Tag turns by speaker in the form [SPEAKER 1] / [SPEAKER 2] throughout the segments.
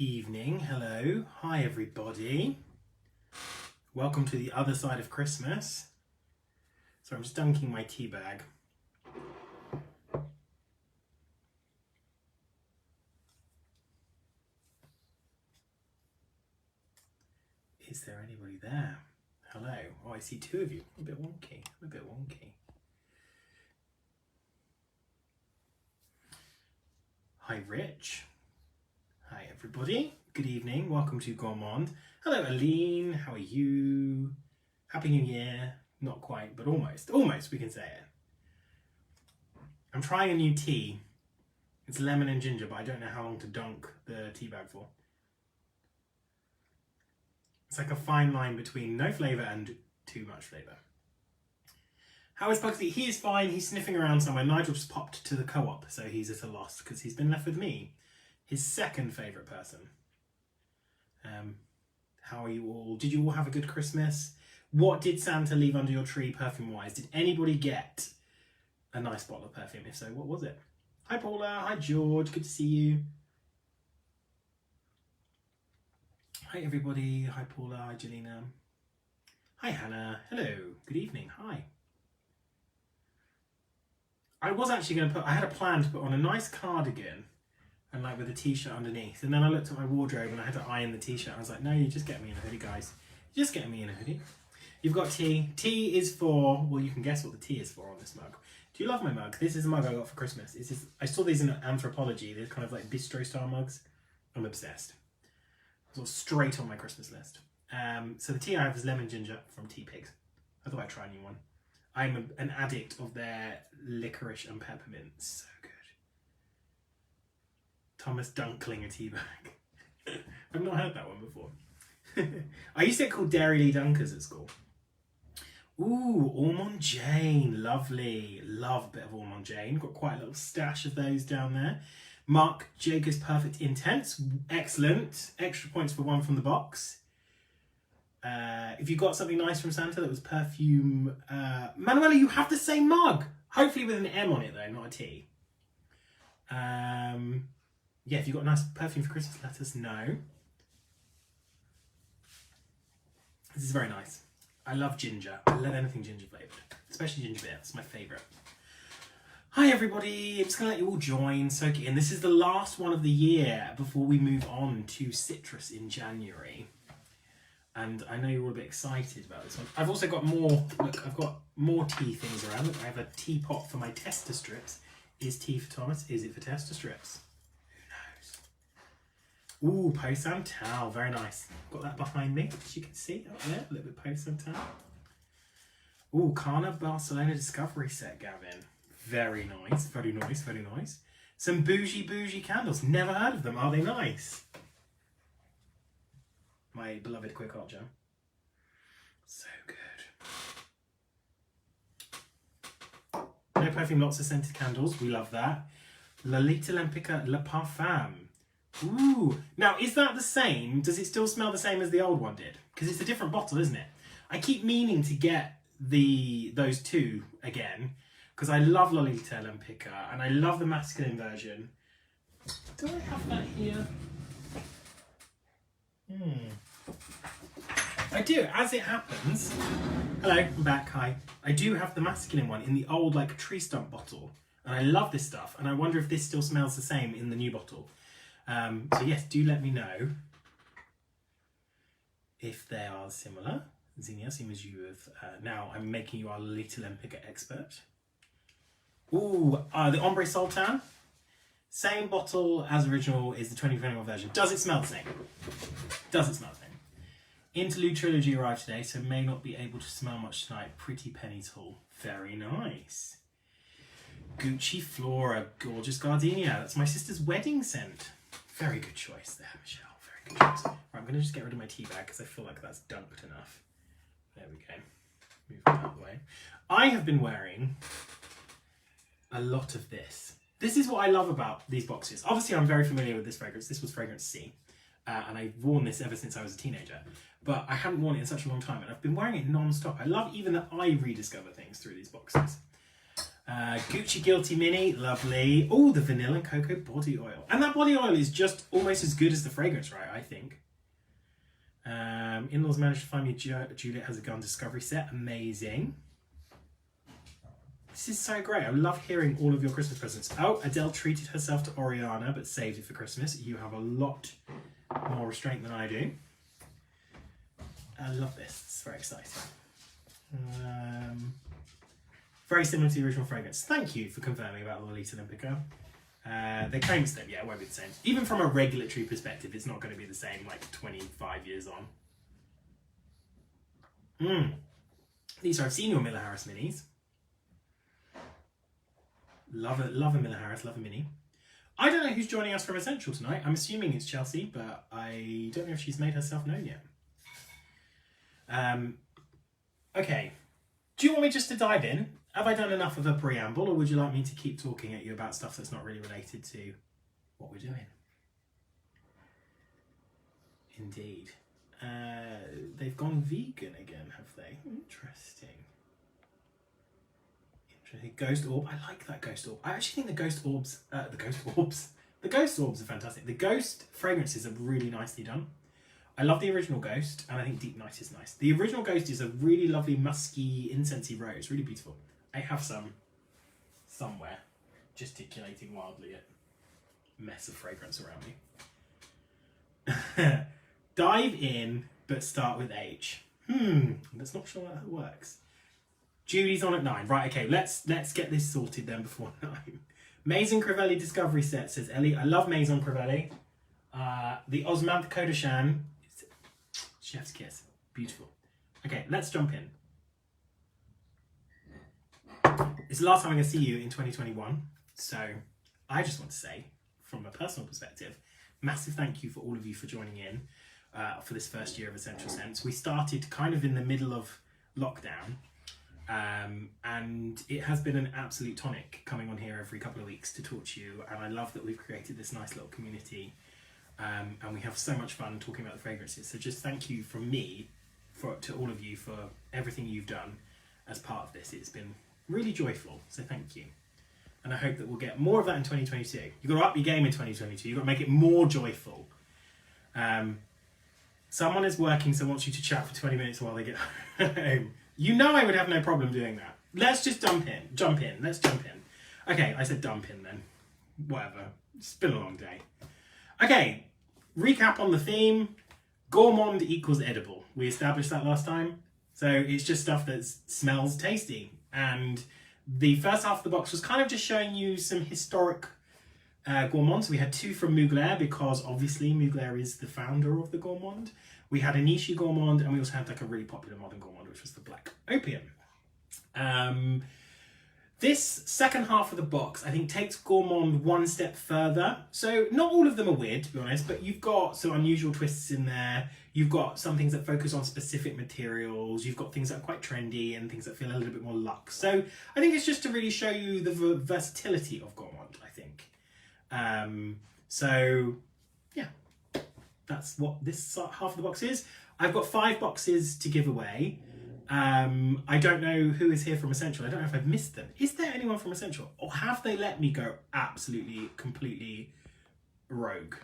[SPEAKER 1] evening. Hello. Hi, everybody. Welcome to the other side of Christmas. So I'm just dunking my tea bag. Is there anybody there? Hello. Oh, I see two of you. A bit wonky. A bit wonky. Hi, Rich. Hi, everybody. Good evening. Welcome to Gourmand. Hello, Aline. How are you? Happy New Year. Not quite, but almost. Almost, we can say it. I'm trying a new tea. It's lemon and ginger, but I don't know how long to dunk the tea bag for. It's like a fine line between no flavour and too much flavour. How is Bugsy? He is fine. He's sniffing around somewhere. Nigel just popped to the co-op, so he's at a loss because he's been left with me, his second favourite person. How are you all? Did you all have a good Christmas? What did Santa leave under your tree perfume-wise? Did anybody get a nice bottle of perfume? If so, what was it? Hi, Paula. Hi, George. Good to see you. Hi, everybody. Hi, Paula. Hi, Jelena. Hi, Hannah. Hello. Good evening. Hi. I was actually going to I had a plan to put on a nice cardigan and like with a t-shirt underneath. And then I looked at my wardrobe and I had to iron the t-shirt. I was like, no, you just get me in a hoodie, guys. You just get me in a hoodie. You've got tea. Tea is for, well, you can guess what the tea is for on this mug. Do you love my mug? This is a mug I got for Christmas. I saw these in Anthropology. They're kind of like bistro style mugs. I'm obsessed. Sort of straight on my Christmas list. So the tea I have is lemon ginger from Tea Pigs. I thought I'd try a new one. I'm an addict of their licorice and peppermint. So good. Thomas Dunkling a tea bag. I've not heard that one before. I used to get called Dairy Lee Dunkers at school. Ooh, Ormond Jane. Lovely. Love a bit of Ormond Jane. Got quite a little stash of those down there. Mark Jacobs Perfect Intense. Excellent. Extra points for one from the box. If you got something nice from Santa that was perfume... Manuela, you have the same mug. Hopefully with an M on it though, not a T. Yeah, if you got a nice perfume for Christmas, let us know. This is very nice. I love ginger. I love anything ginger flavoured. Especially ginger beer. It's my favourite. Hi everybody, I'm just going to let you all join, soak it in. This is the last one of the year before we move on to citrus in January. And I know you're all a bit excited about this one. I've also got more, look, I've got more tea things around. Look, I have a teapot for my tester strips. Is tea for Thomas? Is it for tester strips? Who knows? Ooh, Pau Santal, very nice. Got that behind me, as you can see up there, a little bit Pau Santal. Ooh, Carna Barcelona Discovery set, Gavin. Very nice, very nice, very nice. Some bougie candles. Never heard of them. Are they nice? My beloved Quick Hot Jam. So good. No perfume, lots of scented candles. We love that. Lolita Lempica Le Parfum. Ooh. Now, is that the same? Does it still smell the same as the old one did? Because it's a different bottle, isn't it? I keep meaning to get those two again. Because I love Lolita Lempica and I love the masculine version. Do I have that here? I do, as it happens. Hello, I'm back, hi. I do have the masculine one in the old like tree stump bottle. And I love this stuff. And I wonder if this still smells the same in the new bottle. So yes, do let me know if they are similar. Zinnia, same as you have. Now I'm making you our Lolita Lempica expert. Ooh, the Ombre Sultan. Same bottle as original is the 2021 version. Does it smell the same? Does it smell the same? Interlude Trilogy arrived today, so may not be able to smell much tonight. Pretty Penny's Hall. Very nice. Gucci Flora, Gorgeous Gardenia. That's my sister's wedding scent. Very good choice there, Michelle. Very good choice. Right, I'm going to just get rid of my tea bag because I feel like that's dunked enough. There we go. Move that out of the way. I have been wearing a lot of this. This is what I love about these boxes. Obviously, I'm very familiar with this fragrance. This was fragrance C. And I've worn this ever since I was a teenager. But I haven't worn it in such a long time. And I've been wearing it non-stop. I love even that I rediscover things through these boxes. Gucci Guilty Mini, lovely. Oh, the vanilla and cocoa body oil. And that body oil is just almost as good as the fragrance, right, I think. In-laws managed to find me Juliet Has a Gun Discovery set. Amazing. This is so great. I love hearing all of your Christmas presents. Oh, Adele treated herself to Oriana, but saved it for Christmas. You have a lot more restraint than I do. I love this. It's very exciting. Very similar to the original fragrance. Thank you for confirming about Lolita Olympica. They claim that, yeah, it won't be the same. Even from a regulatory perspective, it's not going to be the same like 25 years on. These are, I've seen your Miller Harris minis. Love a Miller Harris, love a mini. I don't know who's joining us from Escentual tonight. I'm assuming it's Chelsea, but I don't know if she's made herself known yet. Okay. Do you want me just to dive in? Have I done enough of a preamble, or would you like me to keep talking at you about stuff that's not really related to what we're doing? Indeed. They've gone vegan again, have they? Interesting. Ghost Orb. I like that Ghost Orb. I actually think the Ghost Orbs are fantastic. The Ghost fragrances are really nicely done. I love the original Ghost, and I think Deep Night is nice. The original Ghost is a really lovely musky, incensey rose, really beautiful. I have some somewhere gesticulating wildly at mess of fragrance around me. Dive in, but start with H. That's not sure how that works. Judy's on at 9. Right, okay, let's get this sorted then before 9. Maison Crivelli Discovery Set, says Ellie. I love Maison Crivelli. The Osmanthe Côte de Chêne. Chef's kiss. Beautiful. Okay, let's jump in. It's the last time I'm going to see you in 2021. So I just want to say, from a personal perspective, massive thank you for all of you for joining in for this first year of Essential Scents. We started kind of in the middle of lockdown. And it has been an absolute tonic coming on here every couple of weeks to talk to you, and I love that we've created this nice little community, and we have so much fun talking about the fragrances. So just thank you from me to all of you for everything you've done as part of this. It's been really joyful, so thank you, and I hope that we'll get more of that in 2022. You've got to up your game in 2022. You've got to make it more joyful. Someone is working, so wants you to chat for 20 minutes while they get home. You know I would have no problem doing that. Let's just jump in. Let's jump in. Okay, I said dump in then. Whatever. It's been a long day. Okay, recap on the theme. Gourmand equals edible. We established that last time. So it's just stuff that smells tasty. And the first half of the box was kind of just showing you some historic Gourmand. So we had 2 from Mugler, because obviously Mugler is the founder of the Gourmand. We had a niche Gourmand, and we also had like a really popular modern Gourmand, which was the Black Opium. This second half of the box, I think, takes Gourmand one step further. So not all of them are weird, to be honest, but you've got some unusual twists in there. You've got some things that focus on specific materials. You've got things that are quite trendy and things that feel a little bit more luxe. So I think it's just to really show you the versatility of Gourmand, I think. So yeah, that's what this half of the box is. I've got 5 boxes to give away. I don't know who is here from Escentual. I don't know if I've missed them. Is there anyone from Escentual? Or have they let me go absolutely, completely rogue?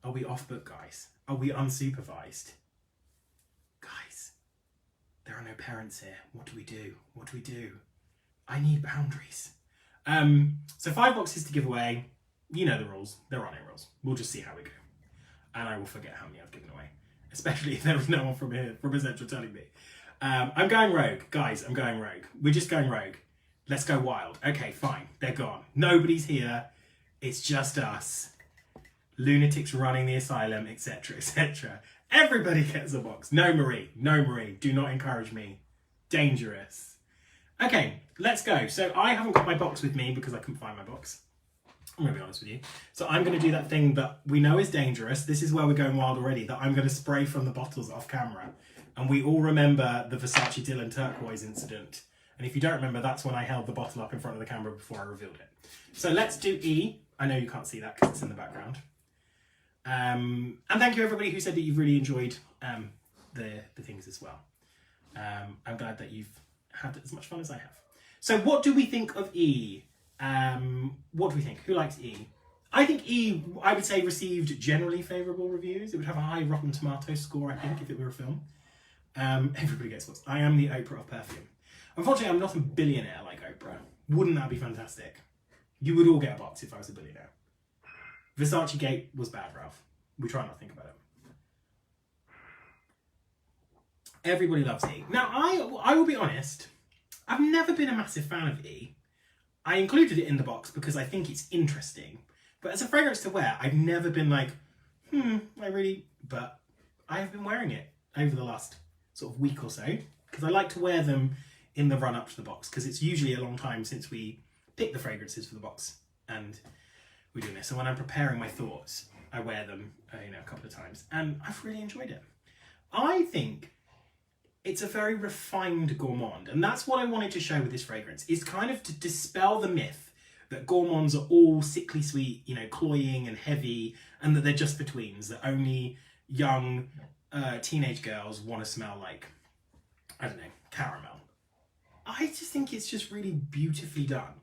[SPEAKER 1] Are we off book, guys? Are we unsupervised? Guys, there are no parents here. What do we do? What do we do? I need boundaries. So 5 boxes to give away. You know the rules. There are no rules. We'll just see how we go. And I will forget how many I've given away. Especially if there was no one from here, from Escentual telling me. I'm going rogue. Guys, I'm going rogue. We're just going rogue. Let's go wild. Okay, fine. They're gone. Nobody's here. It's just us. Lunatics running the asylum, etc., etc. Everybody gets a box. No, Marie. No, Marie. Do not encourage me. Dangerous. Okay, let's go. So I haven't got my box with me because I couldn't find my box. I'm going to be honest with you. So I'm going to do that thing that we know is dangerous. This is where we're going wild already, that I'm going to spray from the bottles off camera. And we all remember the Versace Dylan turquoise incident. And if you don't remember, that's when I held the bottle up in front of the camera before I revealed it. So let's do E. I know you can't see that because it's in the background. And thank you everybody who said that you've really enjoyed the things as well. I'm glad that you've had as much fun as I have. So what do we think of E? What do we think? Who likes E? I think E, I would say, received generally favourable reviews. It would have a high Rotten Tomatoes score, I think, if it were a film. Everybody gets books. I am the Oprah of perfume. Unfortunately, I'm not a billionaire like Oprah. Wouldn't that be fantastic? You would all get a box if I was a billionaire. Versace Gate was bad, Ralph. We try not to think about it. Everybody loves E. Now, I will be honest, I've never been a massive fan of E. I included it in the box because I think it's interesting. But as a fragrance to wear, I've never been like, but I have been wearing it over the last sort of week or so because I like to wear them in the run up to the box because it's usually a long time since we pick the fragrances for the box and we're doing this. So when I'm preparing my thoughts, I wear them, a couple of times and I've really enjoyed it. I think it's a very refined gourmand, and that's what I wanted to show with this fragrance, is kind of to dispel the myth that gourmands are all sickly sweet, cloying and heavy, and that they're just for tweens, that only young teenage girls want to smell like, caramel. I just think it's just really beautifully done,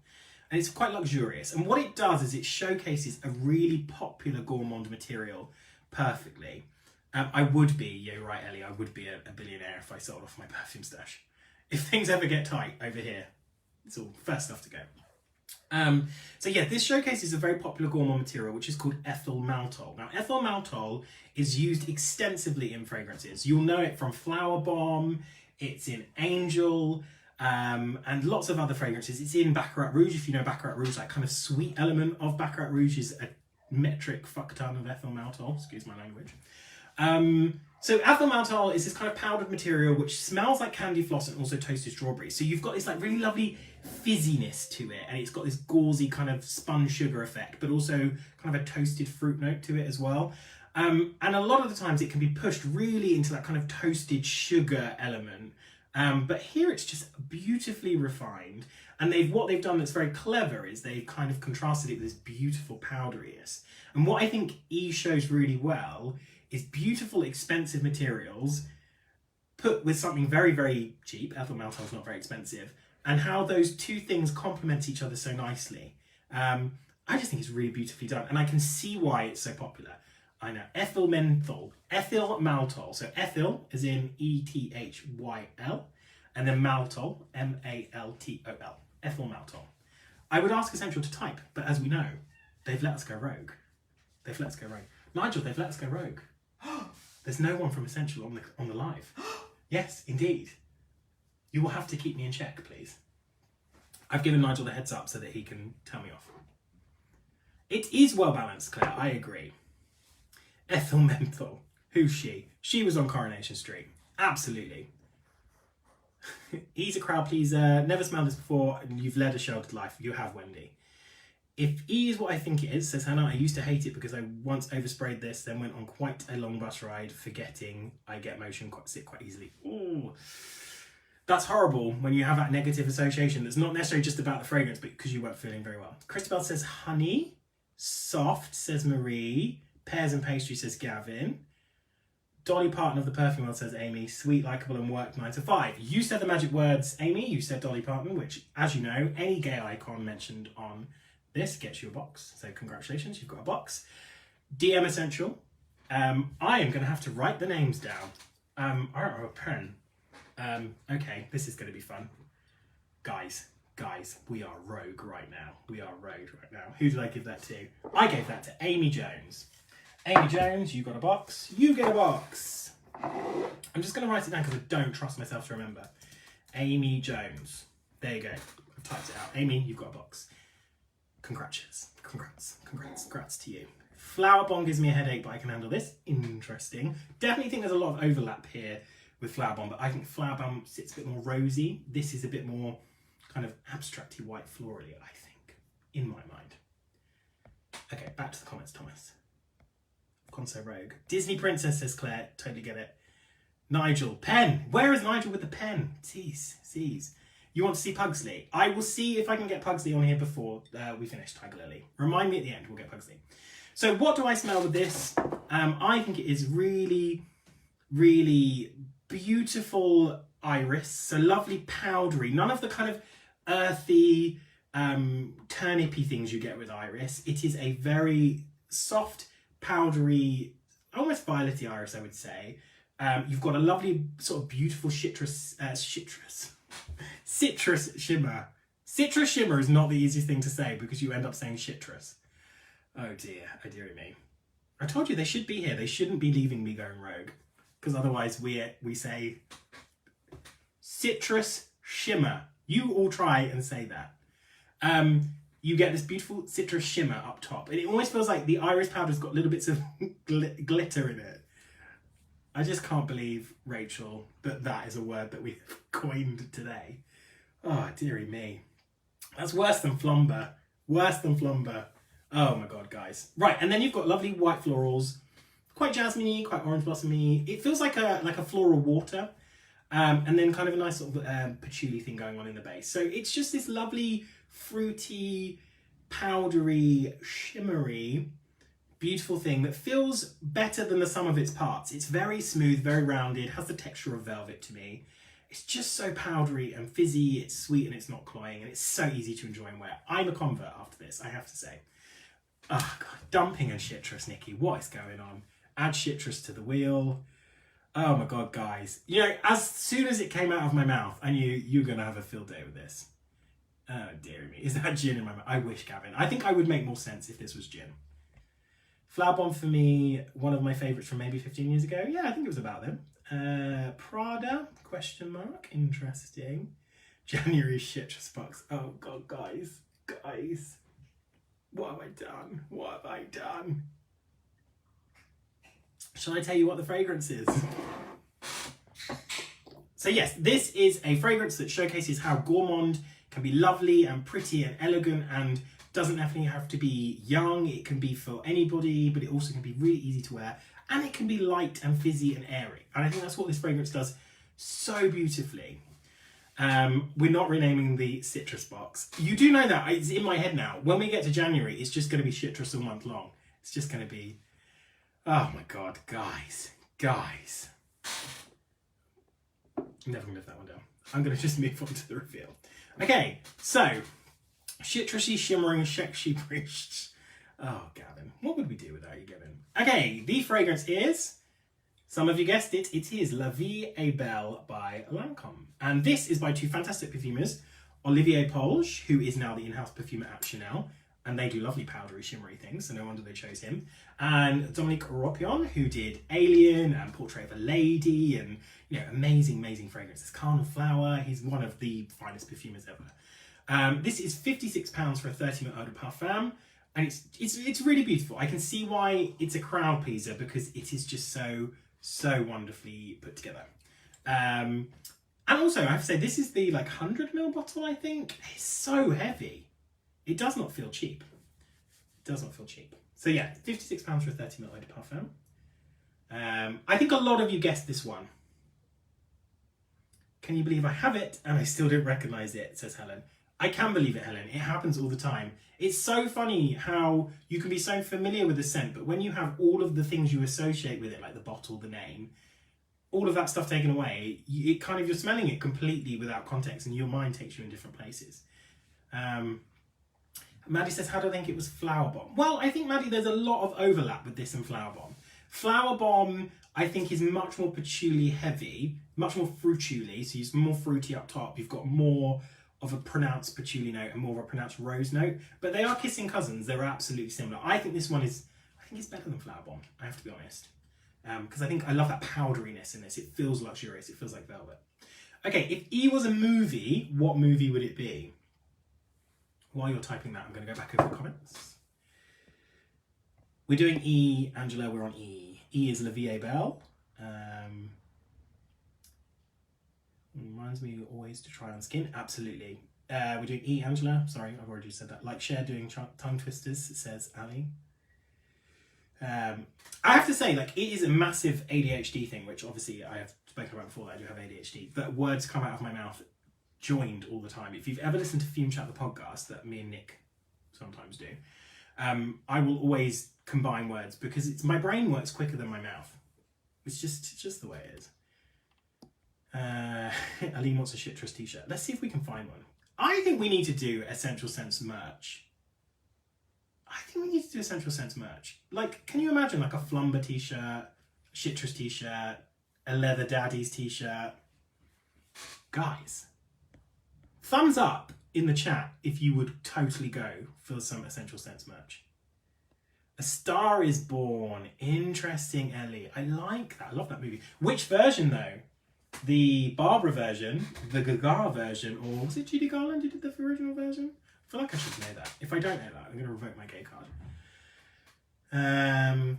[SPEAKER 1] and it's quite luxurious. And what it does is it showcases a really popular gourmand material perfectly. I would be, you're right, Ellie, I would be a billionaire if I sold off my perfume stash. If things ever get tight over here, it's all first stuff to go. This showcases a very popular gourmand material, which is called ethyl maltol. Now, ethyl maltol is used extensively in fragrances. You'll know it from Flower Bomb, it's in Angel, and lots of other fragrances. It's in Baccarat Rouge, if you know Baccarat Rouge, that kind of sweet element of Baccarat Rouge is a metric fuck ton of ethyl maltol, excuse my language. So ethyl maltol is this kind of powdered material which smells like candy floss and also toasted strawberries. So you've got this like really lovely fizziness to it, and it's got this gauzy kind of spun sugar effect, but also kind of a toasted fruit note to it as well. And a lot of the times it can be pushed really into that kind of toasted sugar element. But here it's just beautifully refined. And what they've done that's very clever is they've kind of contrasted it with this beautiful powderiness. And what I think E shows really well is beautiful, expensive materials put with something very, very cheap. Ethyl maltol is not very expensive. And how those two things complement each other so nicely. I just think it's really beautifully done. And I can see why it's so popular. I know. Ethyl maltol. So ethyl is in E-T-H-Y-L. And then maltol, M-A-L-T-O-L. Ethyl maltol. I would ask Escentual to type, but as we know, they've let us go rogue. Nigel, they've let us go rogue. There's no one from Escentual on the live. Yes, indeed. You will have to keep me in check, please. I've given Nigel the heads up so that he can tell me off. It is well balanced, Claire, I agree. Ethyl menthol. Who's she? She was on Coronation Street. Absolutely. He's a crowd pleaser. Never smelled this before, and you've led a sheltered life. You have, Wendy. If E is what I think it is, says Hannah, I used to hate it because I once oversprayed this, then went on quite a long bus ride, forgetting I get motion sick quite easily. Ooh. That's horrible when you have that negative association that's not necessarily just about the fragrance, but because you weren't feeling very well. Christabel says honey. Soft, says Marie. Pears and pastry, says Gavin. Dolly Parton of the Perfume World, says Amy. Sweet, likeable, and work 9 to 5. You said the magic words, Amy. You said Dolly Parton, which, as you know, any gay icon mentioned on this gets you a box. So congratulations, you've got a box. DM Escentual. I am going to have to write the names down. I don't have a pen. Okay, this is going to be fun. Guys, we are rogue right now. Who did I give that to? I gave that to Amy Jones. Amy Jones, you got a box. You get a box. I'm just going to write it down because I don't trust myself to remember. Amy Jones. There you go. I've typed it out. Amy, you've got a box. Congrats to you. Flower Bomb gives me a headache, but I can handle this. Interesting. Definitely think there's a lot of overlap here with Flower Bomb, but I think Flower Bomb sits a bit more rosy. This is a bit more kind of abstracty white florally, I think, in my mind. Okay, back to the comments, Thomas. I've gone so rogue. Disney Princess, says Claire. Totally get it. Nigel, pen. Where is Nigel with the pen? Sees. You want to see Pugsley? I will see if I can get Pugsley on here before we finish Tiger Lily. Remind me at the end, we'll get Pugsley. So what do I smell with this? I think it is really, really beautiful iris. So lovely powdery. None of the kind of earthy, turnipy things you get with iris. It is a very soft, powdery, almost violetty iris, I would say. You've got a lovely sort of beautiful citrus shimmer. Citrus shimmer is not the easiest thing to say because you end up saying citrus. Oh dearie me. I told you they should be here. They shouldn't be leaving me going rogue, because otherwise we say citrus shimmer. You all try and say that. You get this beautiful citrus shimmer up top, and it almost feels like the iris powder's got little bits of glitter in it. I just can't believe, Rachel, that is a word that we've coined today. Oh, dearie me. That's worse than flumber. Worse than flumber. Oh my God, guys. Right, and then you've got lovely white florals. Quite jasmine-y, quite orange blossom-y. It feels like a floral water. And then kind of a nice sort of patchouli thing going on in the base. So it's just this lovely, fruity, powdery, shimmery, beautiful thing that feels better than the sum of its parts. It's very smooth, very rounded, has the texture of velvet to me. It's just so powdery and fizzy, it's sweet and it's not cloying, and it's so easy to enjoy and wear. I'm a convert after this, I have to say. Oh God, dumping and citrus, Nikki, what is going on? Add citrus to the wheel. Oh my God, guys. You know, as soon as it came out of my mouth, I knew you were going to have a field day with this. Oh, dearie me. Is that gin in my mouth? I wish, Gavin. I think I would make more sense if this was gin. Flower Bomb for me, one of my favourites from maybe 15 years ago. Yeah, I think it was about them. Prada, question mark. Interesting. January citrus box. Oh God, guys. Guys. What have I done? What have I done? Shall I tell you what the fragrance is? So yes, this is a fragrance that showcases how Gourmand can be lovely and pretty and elegant and doesn't definitely have to be young. It can be for anybody, but it also can be really easy to wear, and it can be light and fizzy and airy. And I think that's what this fragrance does so beautifully. We're not renaming the citrus box. You do know that, it's in my head now. When we get to January, it's just going to be citrus all month long. It's just going to be, oh my God, guys. I'm never going to live that one down. I'm going to just move on to the reveal. Okay, so citrusy, shimmering, sexy breach. Oh, Gavin, what would we do without you, Gavin? Okay, the fragrance is, some of you guessed it, it is La Vie est Belle by Lancôme. And this is by two fantastic perfumers, Olivier Polge, who is now the in-house perfumer at Chanel, and they do lovely powdery, shimmery things, so no wonder they chose him. And Dominique Ropion, who did Alien and Portrait of a Lady, and amazing fragrances. Carnal Flower, he's one of the finest perfumers ever. This is £56 for a 30ml eau de parfum, and it's really beautiful. I can see why it's a crowd pleaser, because it is just so wonderfully put together. And also, I have to say, this is the 100ml bottle, I think. It's so heavy. It does not feel cheap. It does not feel cheap. So yeah, £56 for a 30ml eau de parfum. I think a lot of you guessed this one. Can you believe I have it and I still don't recognise it, says Helen. I can believe it, Helen. It happens all the time. It's so funny how you can be so familiar with the scent, but when you have all of the things you associate with it, like the bottle, the name, all of that stuff taken away, it kind of, you're smelling it completely without context and your mind takes you in different places. Maddie says, how do I think it was Flower Bomb? Well, I think, Maddie, there's a lot of overlap with this and Flower Bomb. Flower Bomb, I think, is much more patchouli heavy, much more fruituli, so it's more fruity up top. You've got more of a pronounced patchouli note and more of a pronounced rose note, but they are kissing cousins. They're absolutely similar. I think this one is, I think it's better than Flower Bomb, I have to be honest. Because I love that powderiness in this. It feels luxurious, it feels like velvet. Okay, if E was a movie, what movie would it be? While you're typing that, I'm going to go back over the comments. We're doing E, Angela, we're on E. E is La Vie est Belle. Reminds me always to try on skin. Absolutely. We're doing E, Angela. Sorry, I've already said that. Like share doing tongue twisters, says Ali. I have to say, it is a massive ADHD thing, which obviously I have spoken about before that I do have ADHD, that words come out of my mouth joined all the time. If you've ever listened to Fume Chat, the podcast that me and Nick sometimes do, I will always combine words because my brain works quicker than my mouth. It's just the way it is. Aline wants a citrus t-shirt. Let's see if we can find one. I think we need to do Essential Scents merch. Like, can you imagine like a Flumber t-shirt, Citrus t-shirt, a Leather Daddies t-shirt? Guys, thumbs up in the chat if you would totally go for some Essential Scents merch. A Star is Born. Interesting, Ellie. I like that. I love that movie. Which version though? The Barbara version, the Gaga version, or was it Judy Garland who did the original version? I feel like I should know that. If I don't know that, I'm going to revoke my gay card.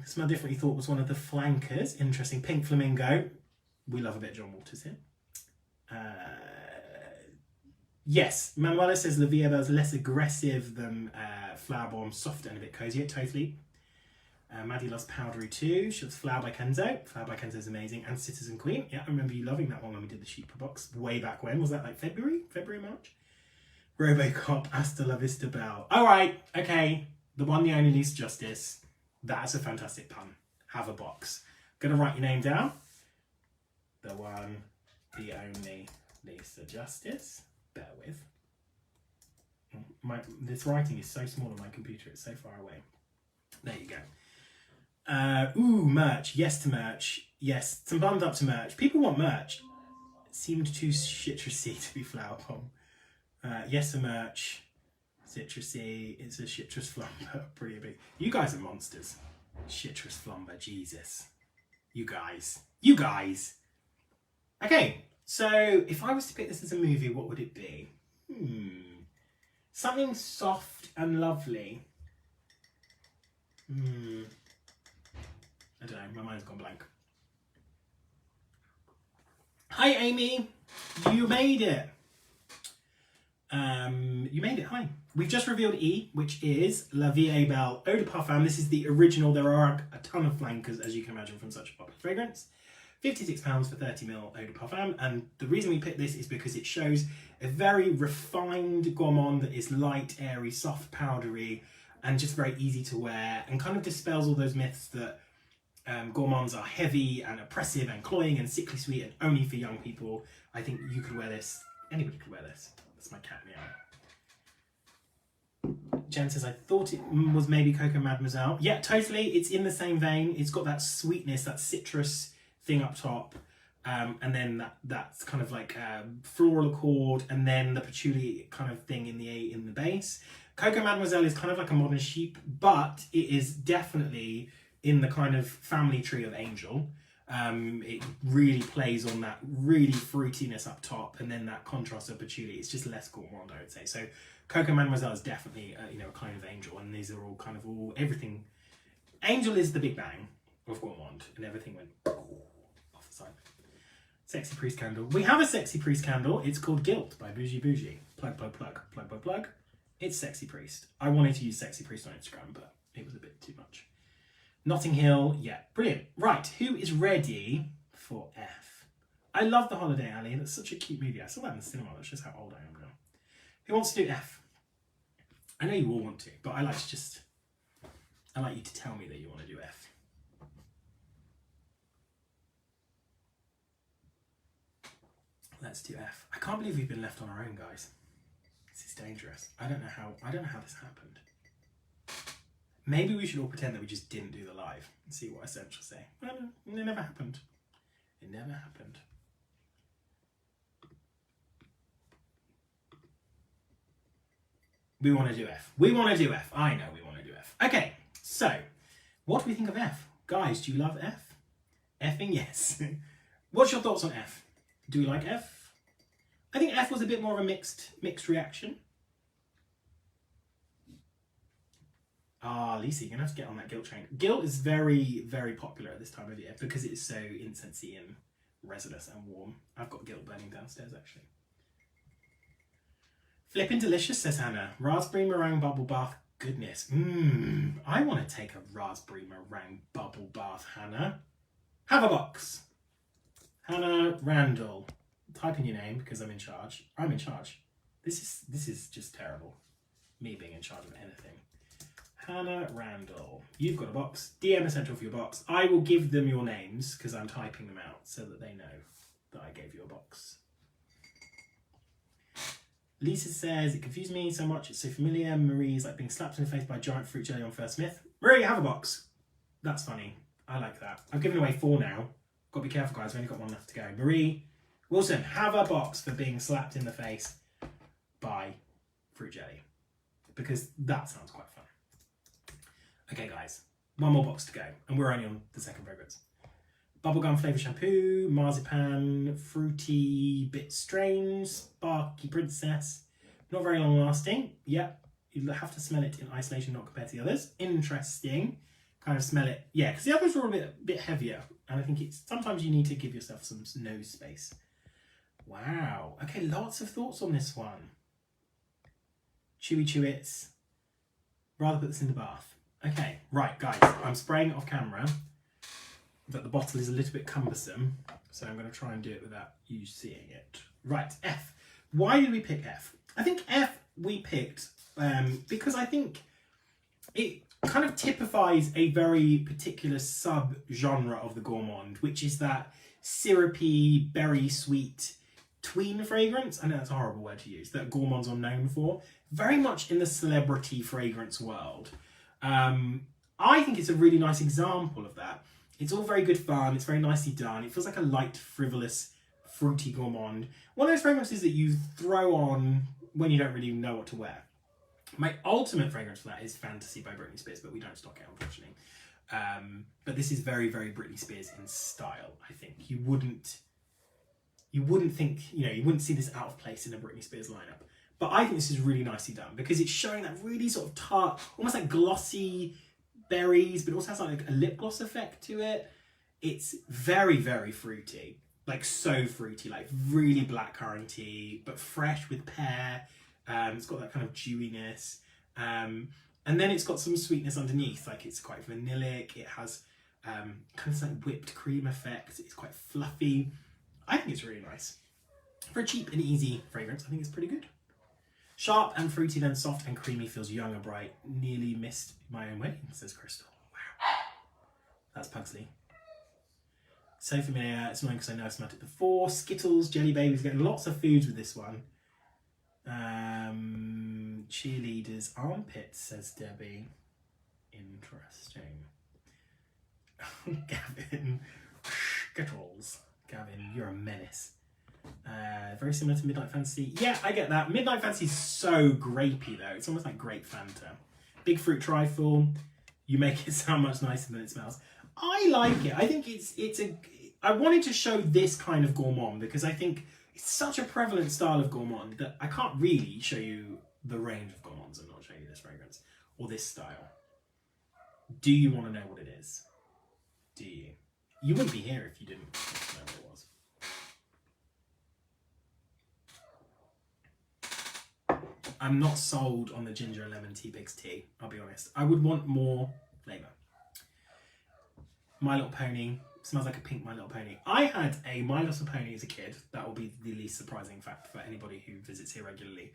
[SPEAKER 1] Smell Different, you thought was one of the flankers. Interesting. Pink Flamingo. We love a bit of John Waters here. Yes, Manuela says La Vie Belle is less aggressive than Flower Bomb, soft and a bit cozier. Totally. Maddie loves Powdery too. She loves Flower by Kenzo. Flower by Kenzo is amazing. And Citizen Queen. Yeah, I remember you loving that one when we did the sheep per box way back when. Was that like February, March? Robocop, Hasta La Vista Belle. All right, okay. The one, the only Lisa Justice. That's a fantastic pun. Have a box. Gonna write your name down. The one, the only Lisa Justice. Bear with. This writing is so small on my computer. It's so far away. There you go. Ooh, merch. Yes to merch. Yes, some bummed up to merch. People want merch. It seemed too citrusy to be Flower Bomb. Yes to merch. Citrusy. It's a citrus flumber. Pretty big. You guys are monsters. Citrus flumber. Jesus. You guys. Okay, so if I was to pick this as a movie, what would it be? Something soft and lovely. I don't know, my mind's gone blank. Hi Amy, you made it. Hi. We've just revealed E, which is La Vie Belle Eau de Parfum. This is the original. There are a ton of flankers, as you can imagine, from such a popular fragrance. £56 for 30ml Eau de Parfum, and the reason we picked this is because it shows a very refined Gourmand that is light, airy, soft, powdery, and just very easy to wear, and kind of dispels all those myths that Gourmands are heavy and oppressive and cloying and sickly sweet and only for young people. I think you could wear this. Anybody could wear this. That's my cat meow. Jen says, I thought it was maybe Coco Mademoiselle. Yeah, totally. It's in the same vein. It's got that sweetness, that citrus thing up top, and then that's kind of like floral accord, and then the patchouli kind of thing in the base. Coco Mademoiselle is kind of like a modern sheep, but it is definitely in the kind of family tree of Angel. It really plays on that really fruitiness up top, and then that contrast of patchouli. It's just less gourmand, I would say. So Coco Mademoiselle is definitely a kind of Angel, and these are all kind of everything. Angel is the big bang of gourmand, and everything went off the side. Sexy Priest candle. We have a Sexy Priest candle. It's called Guilt by Bougie Bougie. Plug, plug, plug, plug, plug, plug. It's Sexy Priest. I wanted to use Sexy Priest on Instagram, but it was a bit too much. Notting Hill, yeah, brilliant. Right, who is ready for F? I love The Holiday Alley. That's such a cute movie. I saw that in the cinema. That's just how old I am now. Who wants to do F? I know you all want to, but I like you to tell me that you want to do F. Let's do F. I can't believe we've been left on our own, guys. This is dangerous. I don't know how this happened. Maybe we should all pretend that we just didn't do the live and see what Escentual say. Well, it never happened. It never happened. We want to do F. We want to do F. I know we want to do F. Okay, so what do we think of F? Guys, do you love F? Effing yes. What's your thoughts on F? Do we like F? I think F was a bit more of a mixed reaction. Ah, Lisa, you're going to have to get on that Guilt train. Guilt is very, very popular at this time of year because it's so incensey and resinous and warm. I've got Guilt burning downstairs, actually. Flippin' delicious, says Hannah. Raspberry meringue bubble bath. Goodness. I want to take a raspberry meringue bubble bath, Hannah. Have a box. Hannah Randall. Type in your name because I'm in charge. I'm in charge. This is just terrible. Me being in charge of anything. Hannah Randall. You've got a box. DM Escentual for your box. I will give them your names because I'm typing them out so that they know that I gave you a box. Lisa says, it confused me so much, it's so familiar. Marie is like being slapped in the face by a giant fruit jelly on First Smith. Marie, have a box. That's funny. I like that. I've given away 4 now. Got to be careful, guys. We've only got 1 left to go. Marie Wilson, have a box for being slapped in the face by fruit jelly. Because that sounds quite fun. Okay, guys. 1 more box to go. And we're only on the second fragrance. Bubblegum flavour shampoo, marzipan, fruity, bit strange, sparky princess. Not very long lasting. Yep, you'll have to smell it in isolation, not compared to the others. Interesting. Kind of smell it. Yeah, because the others are a bit heavier. And I think it's sometimes you need to give yourself some nose space. Wow. Okay, lots of thoughts on this one. Chewy chewits. Rather put this in the bath. Okay, right, guys. I'm spraying it off camera. But the bottle is a little bit cumbersome, so I'm going to try and do it without you seeing it. Right, F. Why did we pick F? I think F we picked because I think it kind of typifies a very particular sub-genre of the Gourmand, which is that syrupy, berry sweet tween fragrance. I know that's a horrible word to use, that Gourmands are known for. Very much in the celebrity fragrance world. I think it's a really nice example of that. It's all very good fun. It's very nicely done. It feels like a light, frivolous, fruity gourmand. One of those fragrances that you throw on when you don't really know what to wear. My ultimate fragrance for that is Fantasy by Britney Spears, but we don't stock it, unfortunately. But this is very, very Britney Spears in style, I think. You wouldn't think, you wouldn't see this out of place in a Britney Spears lineup. But I think this is really nicely done because it's showing that really sort of tart, almost like glossy berries, but it also has like a lip gloss effect to it. It's very, very fruity, like so fruity, like really blackcurranty, but fresh with pear. It's got that kind of dewiness, and then it's got some sweetness underneath. Like it's quite vanillic. It has kind of like whipped cream effect. It's quite fluffy. I think it's really nice for a cheap and easy fragrance. I think it's pretty good. Sharp and fruity, then soft and creamy, feels young and bright. Nearly missed my own wedding, says Crystal. Wow. That's Pugsley. So familiar. It's annoying because I know I've smelled it before. Skittles, Jelly Babies, getting lots of foods with this one. Cheerleaders, armpits, says Debbie. Interesting. Gavin. Skittles. Gavin, you're a menace. Very similar to Midnight Fantasy. Yeah, I get that. Midnight Fantasy is so grapey though. It's almost like grape Fanta. Big fruit trifle. You make it sound much nicer than it smells. I like it. I think I wanted to show this kind of gourmand because I think it's such a prevalent style of gourmand that I can't really show you the range of gourmands and not show you this fragrance or this style. Do you want to know what it is? Do you? You wouldn't be here if you didn't know what it was. I'm not sold on the ginger and lemon tea Biggs tea, I'll be honest. I would want more flavour. My Little Pony. Smells like a pink My Little Pony. I had a My Little Pony as a kid. That will be the least surprising fact for anybody who visits here regularly.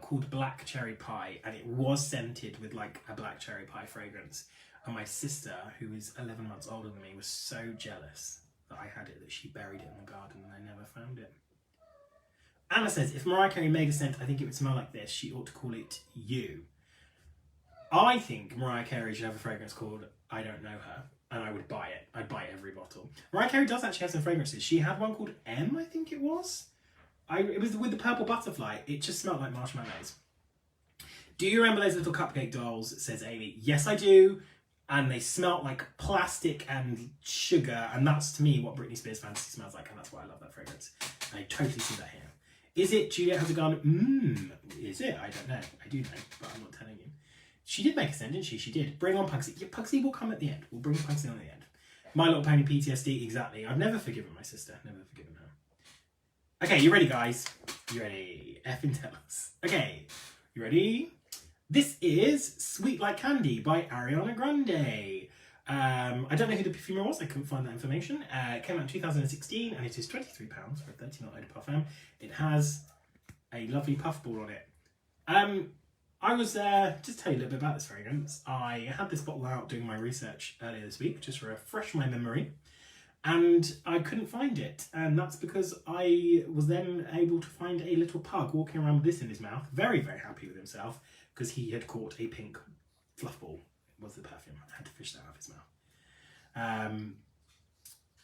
[SPEAKER 1] Called Black Cherry Pie. And it was scented with like a black cherry pie fragrance. And my sister, who is 11 months older than me, was so jealous that I had it that she buried it in the garden and I never found it. Anna says, if Mariah Carey made a scent, I think it would smell like this. She ought to call it You. I think Mariah Carey should have a fragrance called I Don't Know Her, and I would buy it. I'd buy every bottle. Mariah Carey does actually have some fragrances. She had one called M, I think it was. It was with the purple butterfly. It just smelled like marshmallows. Do you remember those little cupcake dolls, says Amy? Yes, I do. And they smelt like plastic and sugar, and that's to me what Britney Spears Fantasy smells like, and that's why I love that fragrance. And I totally see that here. Is it Juliet Has a Gun? Is it? I don't know. I do know, but I'm not telling you. She did make a scent, didn't she? She did. Bring on Pugsley. Yeah, Pugsley will come at the end. We'll bring Pugsley on at the end. My Little Pony PTSD, exactly. I've never forgiven my sister. Never forgiven her. Okay, you ready, guys? You ready? Effing tell us. Okay, you ready? This is Sweet Like Candy by Ariana Grande. I don't know who the perfumer was. I couldn't find that information. It came out in 2016 and it is £23 for a 39 eau de parfum. It has a lovely puffball on it. I was just tell you a little bit about this fragrance. I had this bottle out doing my research earlier this week just to refresh my memory. and I couldn't find it. And that's because I was then able to find a little pug walking around with this in his mouth, very, very happy with himself, because he had caught a pink fluff ball. It was the perfume. I had to fish that out of his mouth.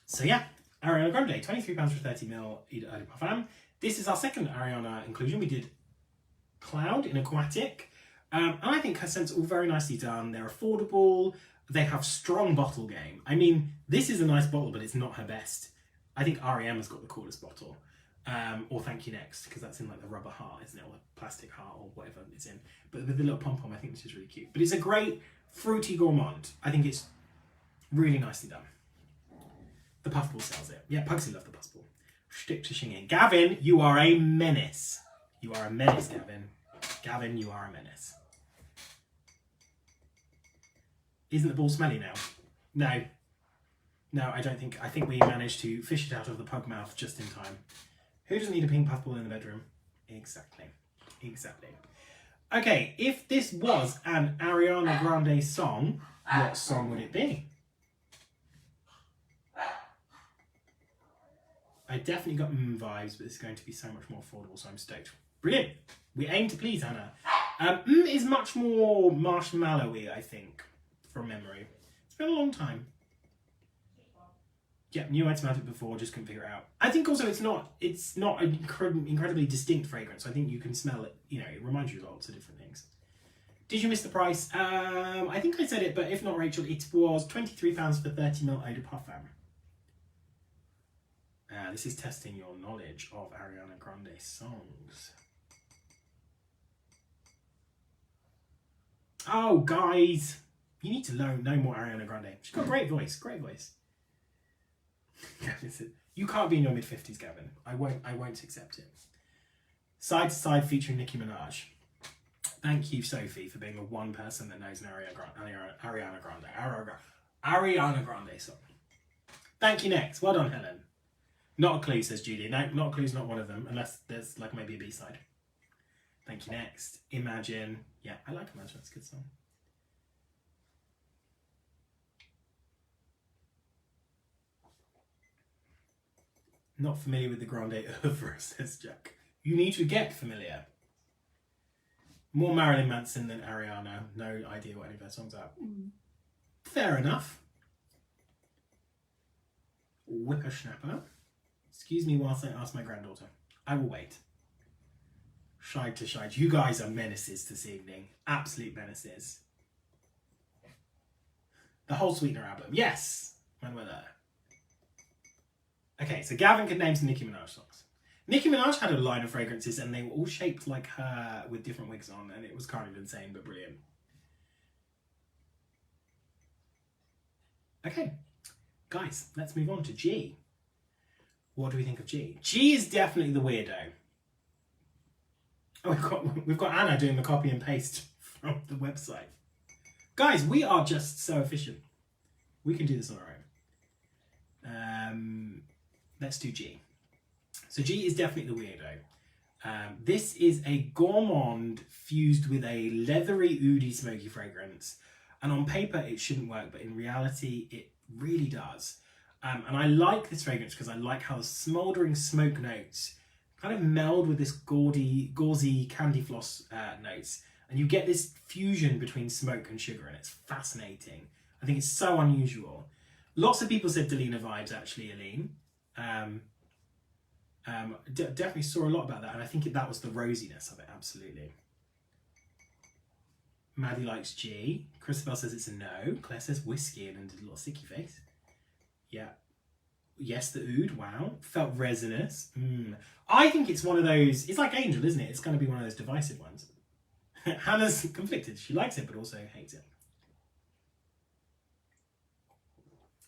[SPEAKER 1] So yeah, Ariana Grande, £23 for 30ml Eau de Parfum. This is our second Ariana inclusion. We did Cloud in Aquatic. And I think her scents are all very nicely done. They're affordable. They have strong bottle game. I mean, this is a nice bottle, but it's not her best. I think R.E.M. has got the coolest bottle. Or Thank You Next, because that's in like the rubber heart, isn't it? Or the plastic heart, or whatever it's in. But with the little pom-pom, I think this is really cute. But it's a great fruity gourmand. I think it's really nicely done. The puffball sells it. Yeah, Pugsy love the puffball. Stick to shinging. Gavin, you are a menace. You are a menace, Gavin. Gavin, you are a menace. Isn't the ball smelly now? No. No, I don't think. I think we managed to fish it out of the pug mouth just in time. Who doesn't need a pink puffball in the bedroom? Exactly. Exactly. Okay, if this was an Ariana Grande song, what song would it be? I definitely got vibes, but it's going to be so much more affordable, so I'm stoked. Brilliant. We aim to please, Hannah. Is much more marshmallowy, I think, from memory. It's been a long time. Yeah, knew I'd smelled it before, just couldn't figure it out. I think also it's not an incredibly distinct fragrance. I think you can smell it, you know, it reminds you of lots of different things. Did you miss the price? I think I said it, but if not, Rachel, it was £23 for 30ml Eau de Parfum. This is testing your knowledge of Ariana Grande songs. Oh, guys, you need to know more Ariana Grande. She's got a great voice, great voice. Gavin said, you can't be in your mid-50s, Gavin. I won't accept it. Side to Side featuring Nicki Minaj. Thank you, Sophie, for being the one person that knows an Ariana Grande song. Thank you, next. Well done, Helen. Not a clue, says Judy. No, not a clue's not one of them, unless there's like maybe a B-side. Thank you, next. Imagine. Yeah, I like Imagine. It's a good song. Not familiar with the Grande oeuvre, says Jack. You need to get familiar. More Marilyn Manson than Ariana. No idea what any of their songs are. Fair enough. Whippersnapper. Excuse me whilst I ask my granddaughter. I will wait. Shide to Shide. You guys are menaces this evening. Absolute menaces. The whole Sweetener album. Yes! When we're there. Okay, so Gavin could name some Nicki Minaj songs. Nicki Minaj had a line of fragrances and they were all shaped like her with different wigs on, and it was kind of insane but brilliant. Okay, guys, let's move on to G. What do we think of G? G is definitely the weirdo. Oh, we've got Anna doing the copy and paste from the website. Guys, we are just so efficient. We can do this on our own. Let's do G. So G is definitely the weirdo. This is a gourmand fused with a leathery, oody, smoky fragrance. And on paper, it shouldn't work, but in reality, it really does. And I like this fragrance because I like how the smouldering smoke notes kind of meld with this gauzy candy floss notes. And you get this fusion between smoke and sugar, and it's fascinating. I think it's so unusual. Lots of people said Delina vibes, actually, Aline. Definitely saw a lot about that, and I think that was the rosiness of it, absolutely. Maddie likes G. Christabel says it's a no. Claire says whiskey and then did a little sticky face. Yeah. Yes, the oud, wow. Felt resinous. I think it's one of those, it's like Angel, isn't it? It's going to be one of those divisive ones. Hannah's conflicted. She likes it, but also hates it.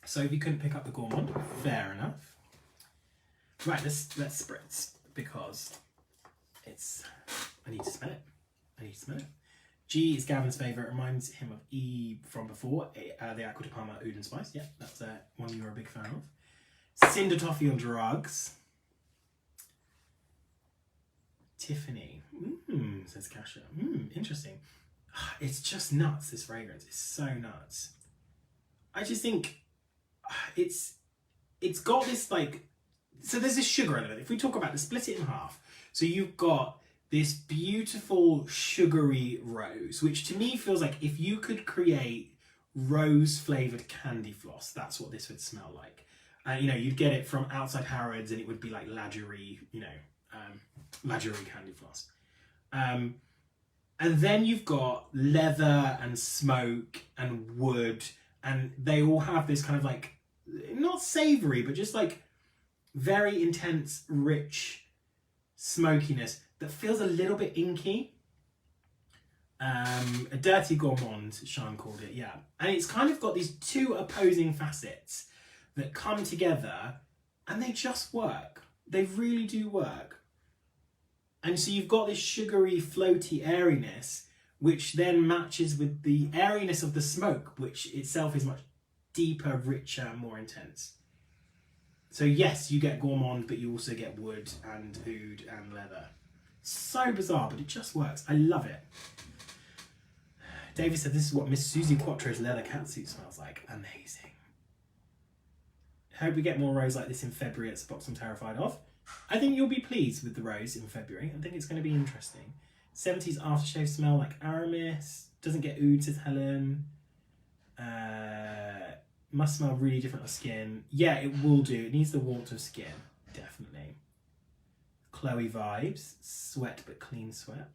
[SPEAKER 1] So if you couldn't pick up the gourmand, fair enough. Right, let's spritz, because I need to smell it. G is Gavin's favourite. Reminds him of E from before, the Aqua de Parma Oud and Spice. Yeah, that's one you're a big fan of. Cinder Toffee on drugs. Tiffany. Says Kasha. Interesting. It's just nuts, this fragrance. It's so nuts. I just think it's it's got this like, so there's this sugar element. If we talk about it, split it in half. So you've got this beautiful sugary rose, which to me feels like if you could create rose flavored candy floss, that's what this would smell like. You know, you'd get it from outside Harrods and it would be like Ladurée, you know, Ladurée candy floss. And then you've got leather and smoke and wood, and they all have this kind of like, not savoury, but just like very intense, rich smokiness that feels a little bit inky. A dirty gourmand, Sean called it, yeah. And it's kind of got these two opposing facets that come together and they just work. They really do work. And so you've got this sugary, floaty airiness, which then matches with the airiness of the smoke, which itself is much deeper, richer, more intense. So yes, you get gourmand, but you also get wood and oud and leather. So bizarre, but it just works. I love it. David said this is what Miss Susie Quattro's leather catsuit smells like. Amazing. Hope we get more rose like this in February. It's a box I'm terrified of. I think you'll be pleased with the rose in February. I think it's going to be interesting. 70s aftershave smell like Aramis. Doesn't get oud, says Helen. Must smell really different on skin. Yeah, it will do. It needs the warmth of skin, definitely. Chloe vibes. Sweat but clean sweat.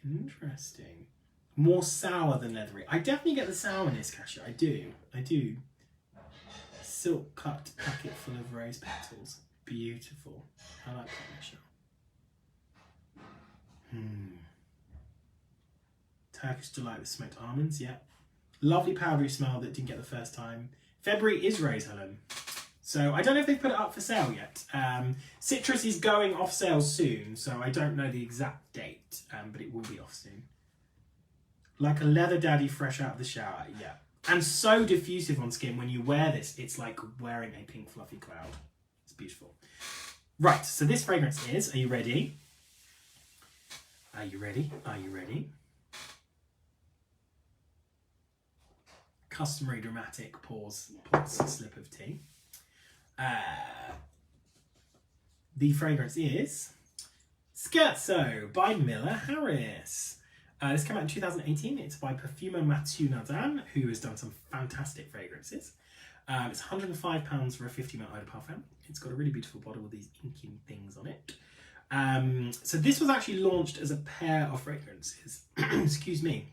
[SPEAKER 1] Interesting. More sour than leathery. I definitely get the sourness, Kasia. I do. Silk cut packet full of rose petals. Beautiful. I like that, Michelle. Turkish delight with smoked almonds. Yeah. Lovely powdery smell that didn't get the first time. February is rose, Helen. So I don't know if they've put it up for sale yet. Citrus is going off sale soon, so I don't know the exact date, but it will be off soon. Like a leather daddy fresh out of the shower, yeah. And so diffusive on skin. When you wear this, it's like wearing a pink fluffy cloud. It's beautiful. Right, so this fragrance is, are you ready? Are you ready? Are you ready? Customary dramatic pause slip of tea. The fragrance is Scherzo by Miller Harris. This came out in 2018. It's by Perfume Mathieu Nadin, who has done some fantastic fragrances. It's £105 for a 50ml eau de parfum. It's got a really beautiful bottle with these inking things on it. So this was actually launched as a pair of fragrances. Excuse me.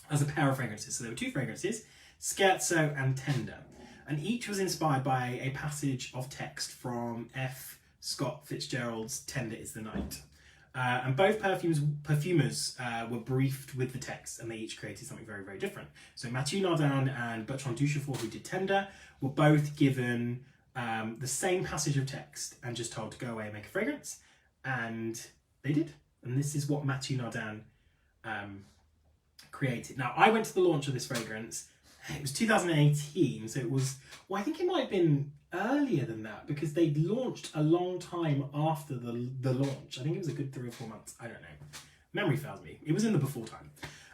[SPEAKER 1] As a pair of fragrances. So there were two fragrances, Scherzo and Tender. And each was inspired by a passage of text from F. Scott Fitzgerald's Tender is the Night. And both perfumers were briefed with the text, and they each created something very, very different. So Mathieu Nadin and Bertrand Duchefort, who did Tender, were both given the same passage of text and just told to go away and make a fragrance. And they did. And this is what Mathieu Nadin created. Now, I went to the launch of this fragrance. It was 2018, so it was, well, I think it might have been earlier than that because they launched a long time after the launch. I think it was a good 3 or 4 months. I don't know. Memory fails me. It was in the before time.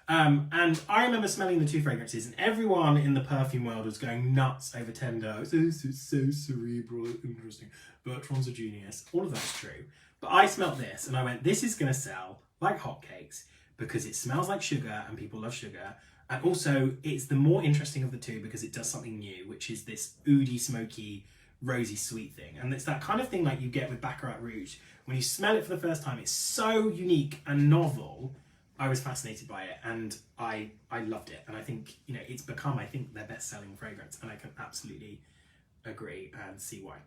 [SPEAKER 1] And I remember smelling the two fragrances, and everyone in the perfume world was going nuts over Tender. It's so cerebral, interesting. Bertrand's a genius. All of that's true. But I smelt this and I went, this is going to sell like hotcakes because it smells like sugar and people love sugar. And also, it's the more interesting of the two because it does something new, which is this oudy, smoky, rosy, sweet thing. And it's that kind of thing like you get with Baccarat Rouge. When you smell it for the first time, it's so unique and novel. I was fascinated by it and I loved it. And I think, you know, it's become, I think, their best-selling fragrance. And I can absolutely agree and see why.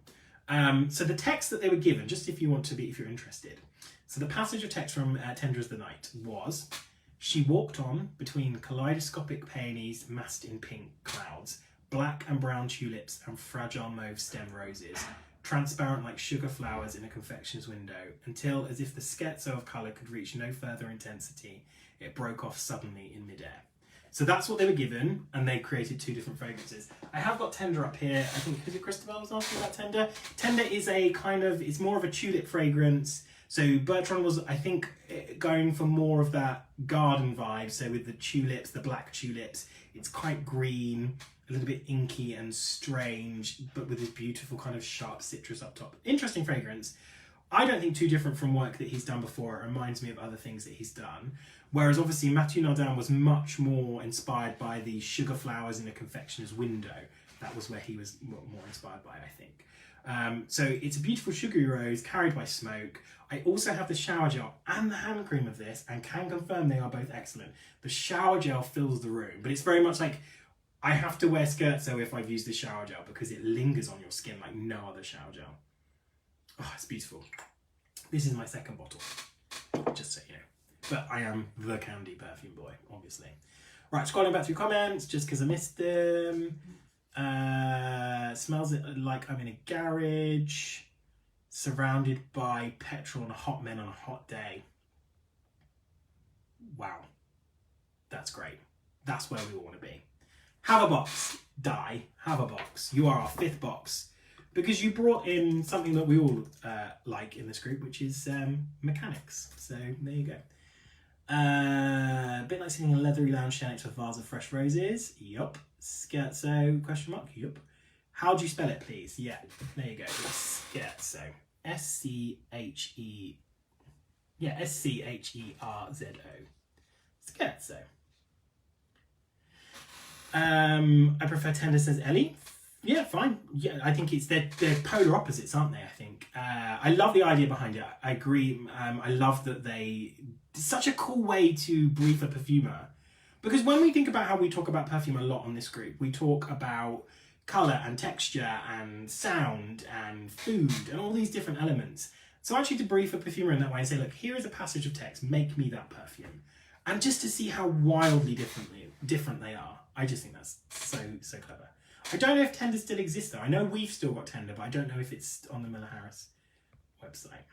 [SPEAKER 1] So the text that they were given, just if you're interested. So the passage of text from Tender is the Night was... She walked on between kaleidoscopic peonies massed in pink clouds, black and brown tulips and fragile mauve stem roses, transparent like sugar flowers in a confectioner's window, until, as if the scherzo of colour could reach no further intensity, it broke off suddenly in midair. So that's what they were given, and they created two different fragrances. I have got Tender up here. I think, was it Christabel was asking about Tender? Tender is a kind of, it's more of a tulip fragrance. So Bertrand was, I think, going for more of that garden vibe. So with the tulips, the black tulips, it's quite green, a little bit inky and strange, but with this beautiful kind of sharp citrus up top. Interesting fragrance. I don't think too different from work that he's done before. It reminds me of other things that he's done. Whereas obviously Mathieu Nardin was much more inspired by the sugar flowers in a confectioner's window. That was where he was more inspired by, I think. So it's a beautiful sugary rose carried by smoke. I also have the shower gel and the hand cream of this and can confirm they are both excellent. The shower gel fills the room, but it's very much like I have to wear Scherzo if I've used the shower gel because it lingers on your skin like no other shower gel. Oh, it's beautiful. This is my second bottle, just so you know. But I am the candy perfume boy, obviously. Right, scrolling back through comments, just because I missed them. Smells like I'm in a garage, surrounded by petrol and hot men on a hot day. Wow, that's great. That's where we want to be. Have a box, die, have a box. You are our 5th box. Because you brought in something that we all like in this group, which is mechanics. So there you go. A bit like sitting in a leathery lounge chair next to a vase of fresh roses. Yup. Scherzo, question mark. Yup. How do you spell it, please? Yeah, there you go. It's Scherzo. S-C-H-E... Yeah, S-C-H-E-R-Z-O. Scherzo. I prefer tender, says Ellie. Yeah, fine. Yeah, I think they're polar opposites, aren't they? I think. I love the idea behind it. I agree. I love that it's such a cool way to brief a perfumer. Because when we think about how we talk about perfume a lot on this group, we talk about colour and texture and sound and food and all these different elements. So actually to brief a perfumer in that way and say, look, here is a passage of text, make me that perfume. And just to see how wildly different they are. I just think that's so clever. I don't know if Tender still exists though. I know we've still got Tender, but I don't know if it's on the Miller Harris website.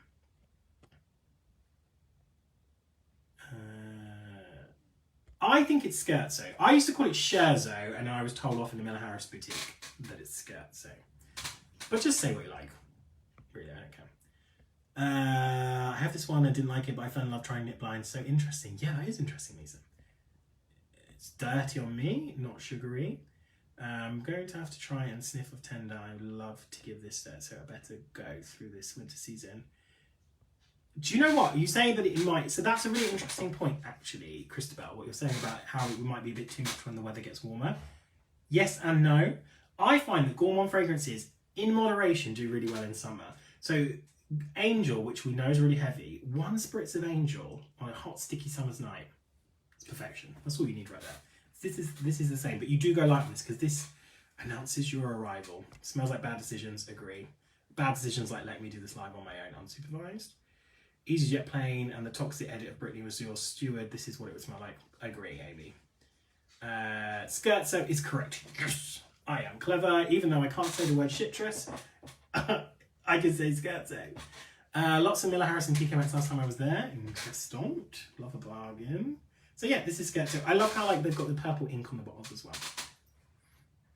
[SPEAKER 1] I think it's Scherzo. I used to call it Scherzo, and I was told off in the Miller Harris boutique that it's Scherzo. But just say what you like. Really, I don't care. I have this one, I didn't like it, but I fell in love trying it blind. So interesting. Yeah, that is interesting, Lisa. It's dirty on me, not sugary. I'm going to have to try and sniff of Tender. I love to give this set, so I better go through this winter season. Do you know what? You're saying that it might... So that's a really interesting point, actually, Christabel, what you're saying about how it might be a bit too much when the weather gets warmer. Yes and no. I find that Gourmand fragrances, in moderation, do really well in summer. So Angel, which we know is really heavy, 1 spritz of Angel on a hot, sticky summer's night. It's perfection. That's all you need right there. This is the same, but you do go like this because this announces your arrival. Smells like bad decisions, agree. Bad decisions like let me do this live on my own, unsupervised. EasyJet plane and the toxic edit of Britney was your steward. This is what it would smell like. Agree, Amy. Scherzo is correct. Yes, I am clever. Even though I can't say the word citrus, I can say Scherzo. Lots of Miller Harris and TK Maxx last time I was there. Interestant. Love a bargain. So yeah, this is Scherzo. I love how they've got the purple ink on the bottles as well.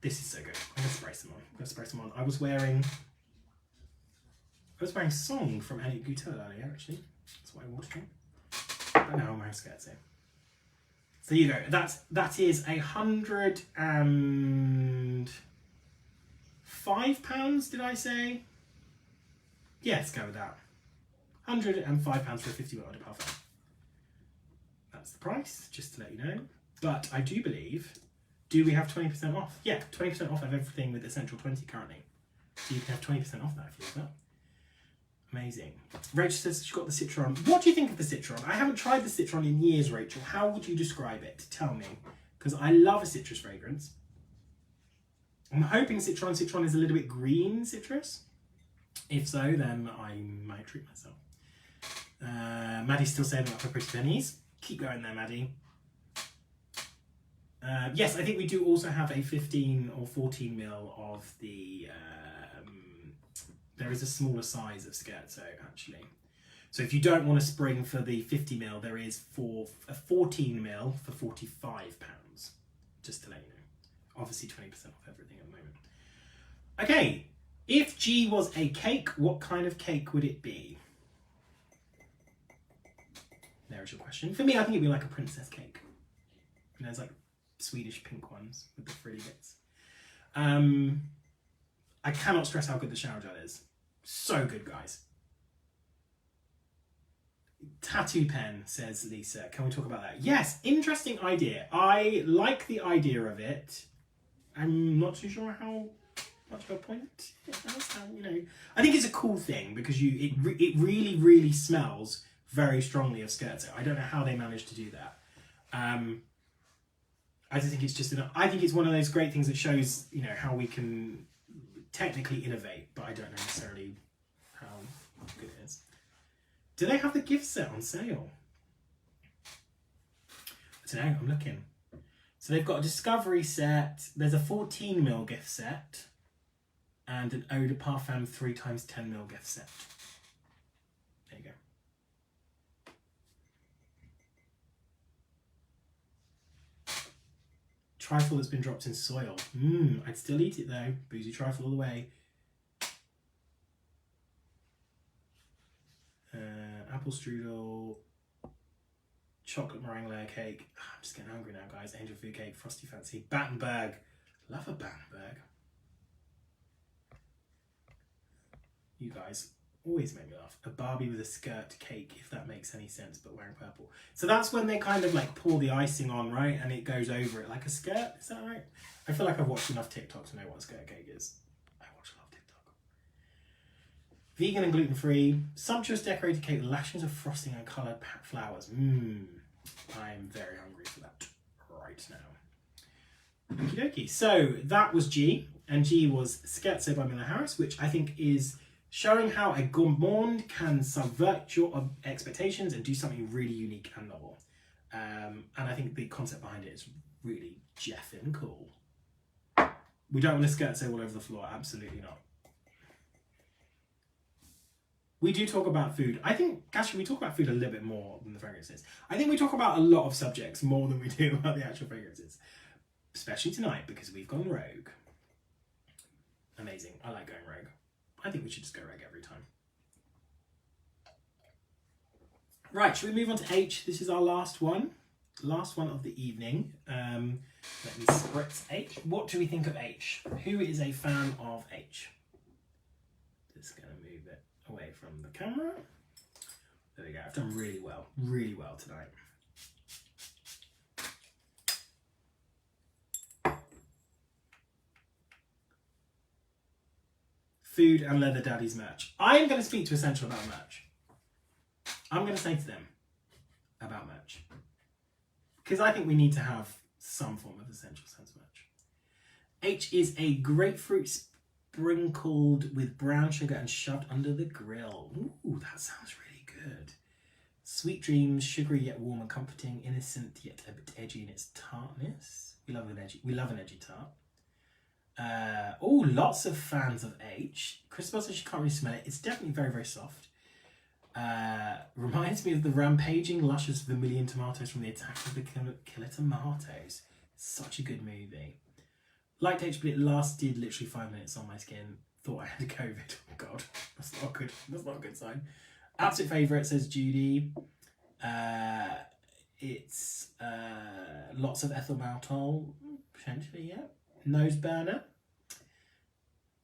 [SPEAKER 1] This is so good. I'm gonna spray some on. I was wearing Song from Elliot Goutel earlier, actually. That's why I watered it. But now I'm wearing Scherzo. So there you go. That is £105, did I say? Yeah, let's go with that. £105 for a 50 ml de parfum. That's the price, just to let you know. But I do believe, do we have 20% off? Yeah, 20% off of everything with Escentual 20 currently. So you can have 20% off that if you use that. Amazing. Rachel says she got the Citron. What do you think of the Citron? I haven't tried the Citron in years, Rachel. How would you describe it? Tell me. Because I love a citrus fragrance. I'm hoping Citron is a little bit green citrus. If so, then I might treat myself. Maddie's still saving up for pretty pennies. Keep going there, Maddie. Yes, I think we do also have a 15 or 14 ml of the... there is a smaller size of Scherzo, actually. So if you don't want to spring for the 50 ml, there is for a 14 ml for £45. Just to let you know. Obviously 20% off everything at the moment. Okay, if G was a cake, what kind of cake would it be? original question. For me, I think it'd be like a princess cake. And there's like Swedish pink ones with the frilly bits. I cannot stress how good the shower gel is. So good, guys. Tattoo pen, says Lisa. Can we talk about that? Yes, interesting idea. I like the idea of it. I'm not too sure how much of a point it has. I think it's a cool thing because it really, really smells very strongly of scherzo. I don't know how they managed to do that. I just think it's I think it's one of those great things that shows, how we can technically innovate, but I don't know necessarily how good it is. Do they have the gift set on sale? I don't know, I'm looking. So they've got a discovery set. There's a 14ml gift set and an Eau de Parfum 3x10ml gift set. There you go. Trifle that's been dropped in soil. I'd still eat it though. Boozy trifle all the way. Apple strudel. Chocolate meringue layer cake. I'm just getting hungry now, guys. Angel food cake. Frosty fancy. Battenberg. Love a Battenberg. You guys always make me laugh. A Barbie with a skirt cake, if that makes any sense, but wearing purple. So that's when they kind of like pour the icing on, right? And it goes over it like a skirt. Is that right? I feel like I've watched enough TikTok to know what a skirt cake is. I watch a lot of TikTok. Vegan and gluten-free. Sumptuous decorated cake with lashings of frosting and coloured flowers. I'm very hungry for that right now. Okie dokie. So that was G. And G was Scherzo by Miller Harris, which I think is showing how a gourmand can subvert your expectations and do something really unique and novel. And I think the concept behind it is really jeffing cool. We don't want to scherzo all over the floor, absolutely not. We do talk about food. I think, actually, we talk about food a little bit more than the fragrances. I think we talk about a lot of subjects more than we do about the actual fragrances. Especially tonight, because we've gone rogue. Amazing, I like going rogue. I think we should just go rogue every time. Right, should we move on to H? This is our last one. Last one of the evening. Let me spritz H. What do we think of H? Who is a fan of H? Just going to move it away from the camera. There we go. I've done really well tonight. Food and Leather Daddy's merch. I am going to speak to Escentual about merch. I'm going to say to them about merch. Because I think we need to have some form of Escentual Scents merch. H is a grapefruit sprinkled with brown sugar and shoved under the grill. Ooh, that sounds really good. Sweet dreams, sugary yet warm and comforting, innocent yet a bit edgy in its tartness. We love an edgy tart. Lots of fans of H. Christabel says she can't really smell it. It's definitely very, very soft. Reminds me of the rampaging, luscious vermilion tomatoes from the Attack of the Killer Tomatoes. Such a good movie. Liked H, but it lasted literally 5 minutes on my skin. Thought I had COVID. Oh God, that's not good. That's not a good sign. Absolute favourite, says Judy. It's lots of ethyl maltol, potentially, yeah. Nose burner.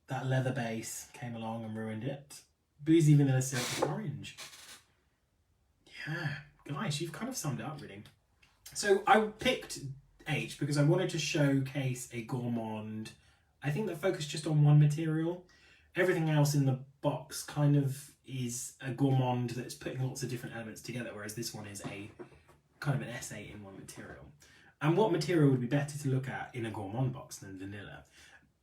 [SPEAKER 1] That leather base came along and ruined it. Boozy vanilla syrup with orange. Yeah, guys, you've kind of summed it up really. So I picked H because I wanted to showcase a gourmand. I think that focused just on one material. Everything else in the box kind of is a gourmand that's putting lots of different elements together, whereas this one is a kind of an essay in one material. And what material would be better to look at in a gourmand box than vanilla?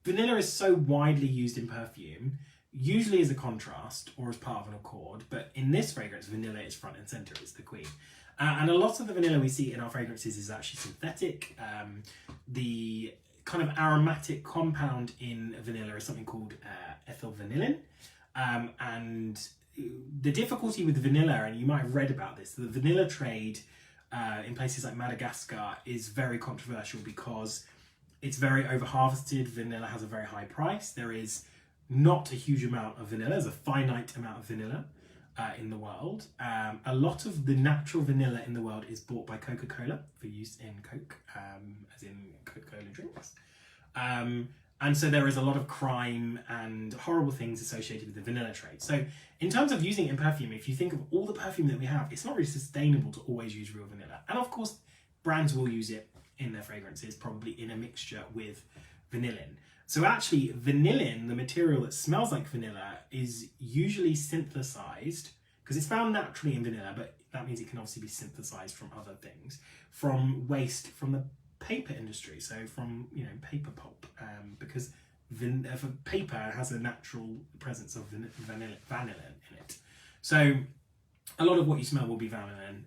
[SPEAKER 1] Vanilla is so widely used in perfume, usually as a contrast or as part of an accord, but in this fragrance, vanilla is front and center, it's the queen. And a lot of the vanilla we see in our fragrances is actually synthetic. The kind of aromatic compound in vanilla is something called ethyl vanillin. And the difficulty with vanilla, and you might have read about this, the vanilla trade in places like Madagascar is very controversial because it's very over harvested. Vanilla has a very high price. There is not a huge amount of vanilla. There's a finite amount of vanilla. in the world. A lot of the natural vanilla in the world is bought by Coca-Cola for use in Coke, as in Coca-Cola drinks. And so there is a lot of crime and horrible things associated with the vanilla trade. So in terms of using it in perfume, if you think of all the perfume that we have, it's not really sustainable to always use real vanilla. And of course, brands will use it in their fragrances, probably in a mixture with vanillin. So actually, vanillin, the material that smells like vanilla, is usually synthesized, because it's found naturally in vanilla, but that means it can obviously be synthesized from other things, from waste from the paper industry, so from paper pulp, because paper has a natural presence of vanillin in it. So a lot of what you smell will be vanillin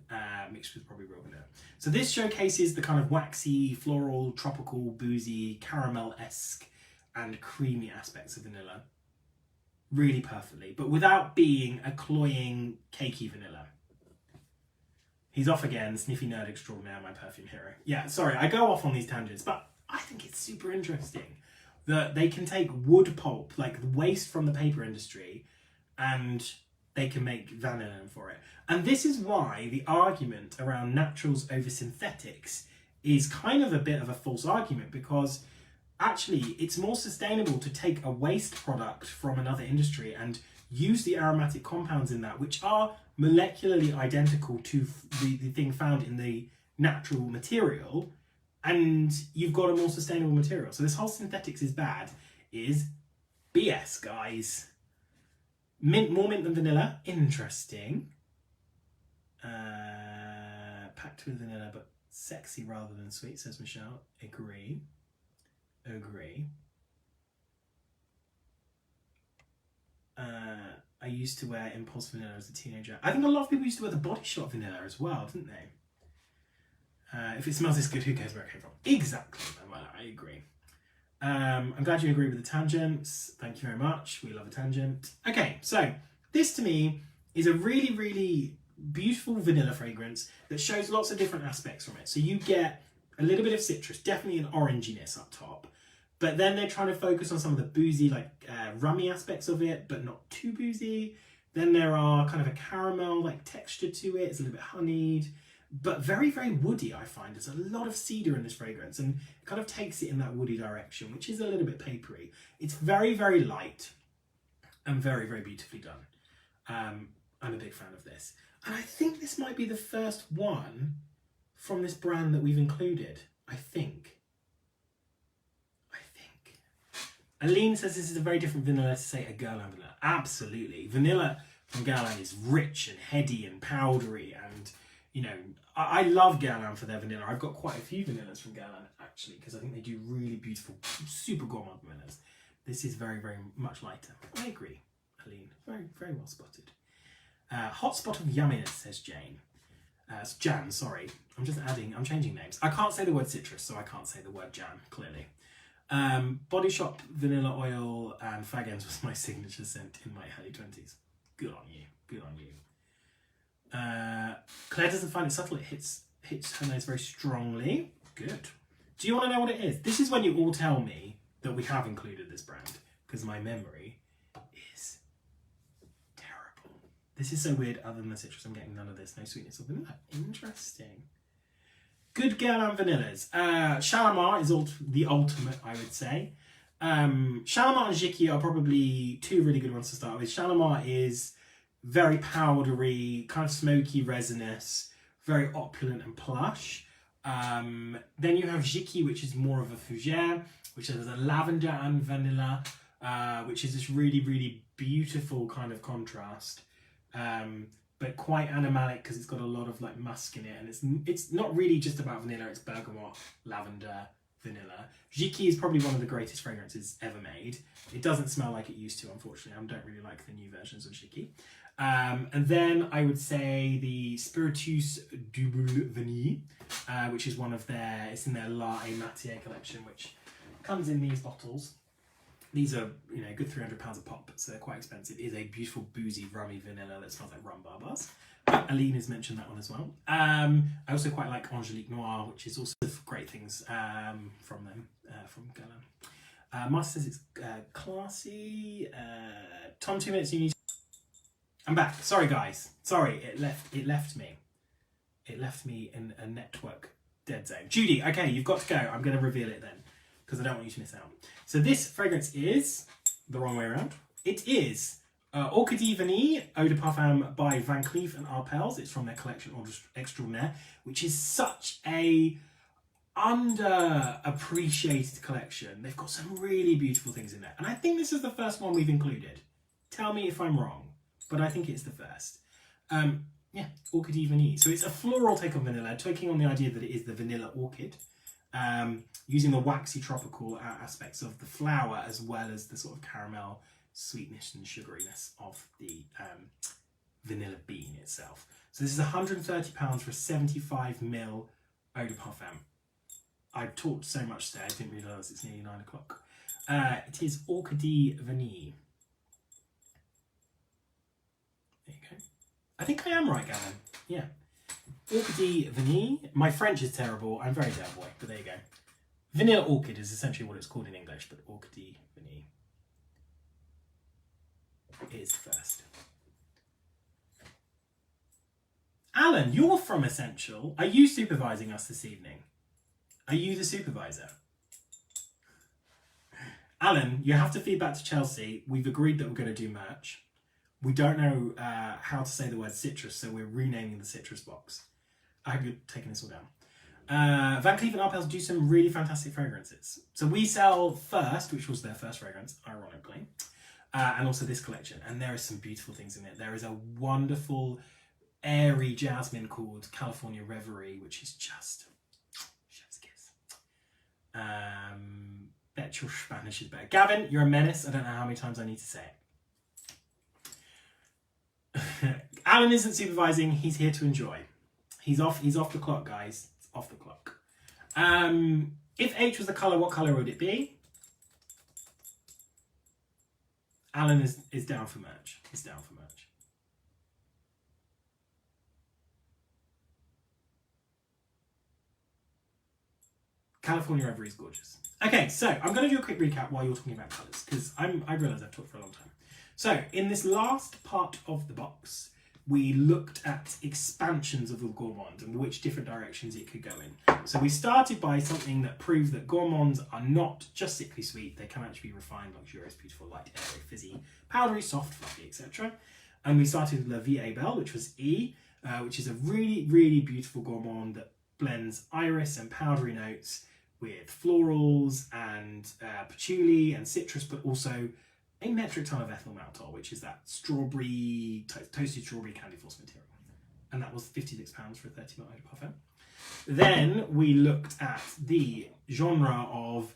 [SPEAKER 1] mixed with probably real vanilla. So this showcases the kind of waxy, floral, tropical, boozy, caramel-esque and creamy aspects of vanilla really perfectly, but without being a cloying, cakey vanilla. He's off again, sniffy nerd extraordinaire, my perfume hero. Yeah, sorry, I go off on these tangents, but I think it's super interesting that they can take wood pulp, like the waste from the paper industry, and they can make vanillin for it. And this is why the argument around naturals over synthetics is kind of a bit of a false argument, because actually it's more sustainable to take a waste product from another industry and use the aromatic compounds in that, which are molecularly identical to the thing found in the natural material, and you've got a more sustainable material. So this whole synthetics is bad is BS, guys. More mint than vanilla. Interesting. Packed with vanilla, but sexy rather than sweet, says Michelle. Agree. I used to wear Impulse Vanilla as a teenager. I think a lot of people used to wear the Body Shop Vanilla as well, didn't they? If it smells this good, who cares where it came from? Exactly, I agree. I'm glad you agree with the tangents. Thank you very much. We love a tangent. Okay, so this to me is a really, really beautiful vanilla fragrance that shows lots of different aspects from it. So you get a little bit of citrus, definitely an oranginess up top. But then they're trying to focus on some of the boozy, rummy aspects of it, but not too boozy. Then there are kind of a caramel-like texture to it. It's a little bit honeyed, but very, very woody, I find. There's a lot of cedar in this fragrance, and it kind of takes it in that woody direction, which is a little bit papery. It's very, very light and very, very beautifully done. I'm a big fan of this. And I think this might be the first one from this brand that we've included, I think. Aline says this is a very different vanilla to, say, a Guerlain vanilla. Absolutely. Vanilla from Guerlain is rich and heady and powdery, and, I love Guerlain for their vanilla. I've got quite a few vanillas from Guerlain, actually, because I think they do really beautiful, super gourmand vanillas. This is very, very much lighter. I agree, Aline. Very, very well spotted. Hot spot of yumminess, says Jane. Jan, sorry. I'm changing names. I can't say the word citrus, so I can't say the word Jan, clearly. Body Shop Vanilla Oil and Fag Ends was my signature scent in my early 20s. Good on you. Good on you. Claire doesn't find it subtle. It hits her nose very strongly. Good. Do you want to know what it is? This is when you all tell me that we have included this brand, because my memory is terrible. This is so weird. Other than the citrus, I'm getting none of this. No sweetness or vanilla. Interesting. Good Guerlain vanillas. Shalimar is the ultimate, I would say. Shalimar and Jiki are probably two really good ones to start with. Shalimar is very powdery, kind of smoky, resinous, very opulent and plush. Then you have Jiki, which is more of a fougere, which has a lavender and vanilla, which is this really, really beautiful kind of contrast. But quite animalic because it's got a lot of musk in it, and it's not really just about vanilla. It's bergamot, lavender, vanilla. Jiki is probably one of the greatest fragrances ever made. It doesn't smell like it used to, unfortunately. I don't really like the new versions of Jiki. And then I would say the Spiritus Double Vanille, which is one of it's in their La et Matière collection, which comes in these bottles. These are, good £300 a pop, so they're quite expensive. It is a beautiful, boozy, rummy vanilla that smells like rum barbars. Aline has mentioned that one as well. I also quite like Angelique Noir, which is also great things from them, from Guerlain. Martha says it's classy. Tom, 2 minutes, you need I'm back. Sorry, guys. Sorry, it left me. It left me in a network dead zone. Judy, okay, you've got to go. I'm going to reveal it then, because I don't want you to miss out. So this fragrance is the wrong way around. It is Orchidée Vanille Eau de Parfum by Van Cleef & Arpels. It's from their collection Extraordinaire, which is such a underappreciated collection. They've got some really beautiful things in there. And I think this is the first one we've included. Tell me if I'm wrong, but I think it's the first. Yeah, Orchidée Vanille. So it's a floral take on vanilla, taking on the idea that it is the vanilla orchid, using the waxy tropical aspects of the flower as well as the sort of caramel sweetness and sugariness of the vanilla bean itself. So this is £130 for a 75ml Eau de Parfum. I've talked so much today, I didn't realise it's nearly 9 o'clock. It is Orchidée Vanille. There you go. I think I am right, Gavin. Yeah. Orchidée Vanille. My French is terrible. I'm very del boy, but there you go. Vanilla orchid is essentially what it's called in English, but Orchidée Vanille is first. Alan, you're from Escentual. Are you supervising us this evening? Are you the supervisor? Alan, you have to feed back to Chelsea. We've agreed that we're going to do merch. We don't know how to say the word citrus, so we're renaming the citrus box. I hope you're taking this all down. Van Cleef & Arpels do some really fantastic fragrances. So we sell First, which was their first fragrance, ironically, and also this collection. And there are some beautiful things in it. There is a wonderful, airy jasmine called California Reverie, which is just chef's kiss. Bet your Spanish is better. Gavin, you're a menace. I don't know how many times I need to say it. Alan isn't supervising, he's here to enjoy. He's off the clock, guys. It's off the clock. If H was the colour, what colour would it be? Alan is down for merch. He's down for merch. California Reverie is gorgeous. Okay, so I'm going to do a quick recap while you're talking about colours, because I realise I've talked for a long time. So, in this last part of the box, we looked at expansions of the Gourmand and which different directions it could go in. So we started by something that proved that Gourmands are not just sickly sweet, they can actually be refined, luxurious, beautiful, light, airy, fizzy, powdery, soft, fluffy, etc. And we started with La Vie Belle, which was E, which is a really, really beautiful Gourmand that blends iris and powdery notes with florals and patchouli and citrus, but also a metric ton of ethyl maltol, which is that strawberry, toasted strawberry candy floss material. And that was £56 for a 30ml Eau de Parfum. Then we looked at the genre of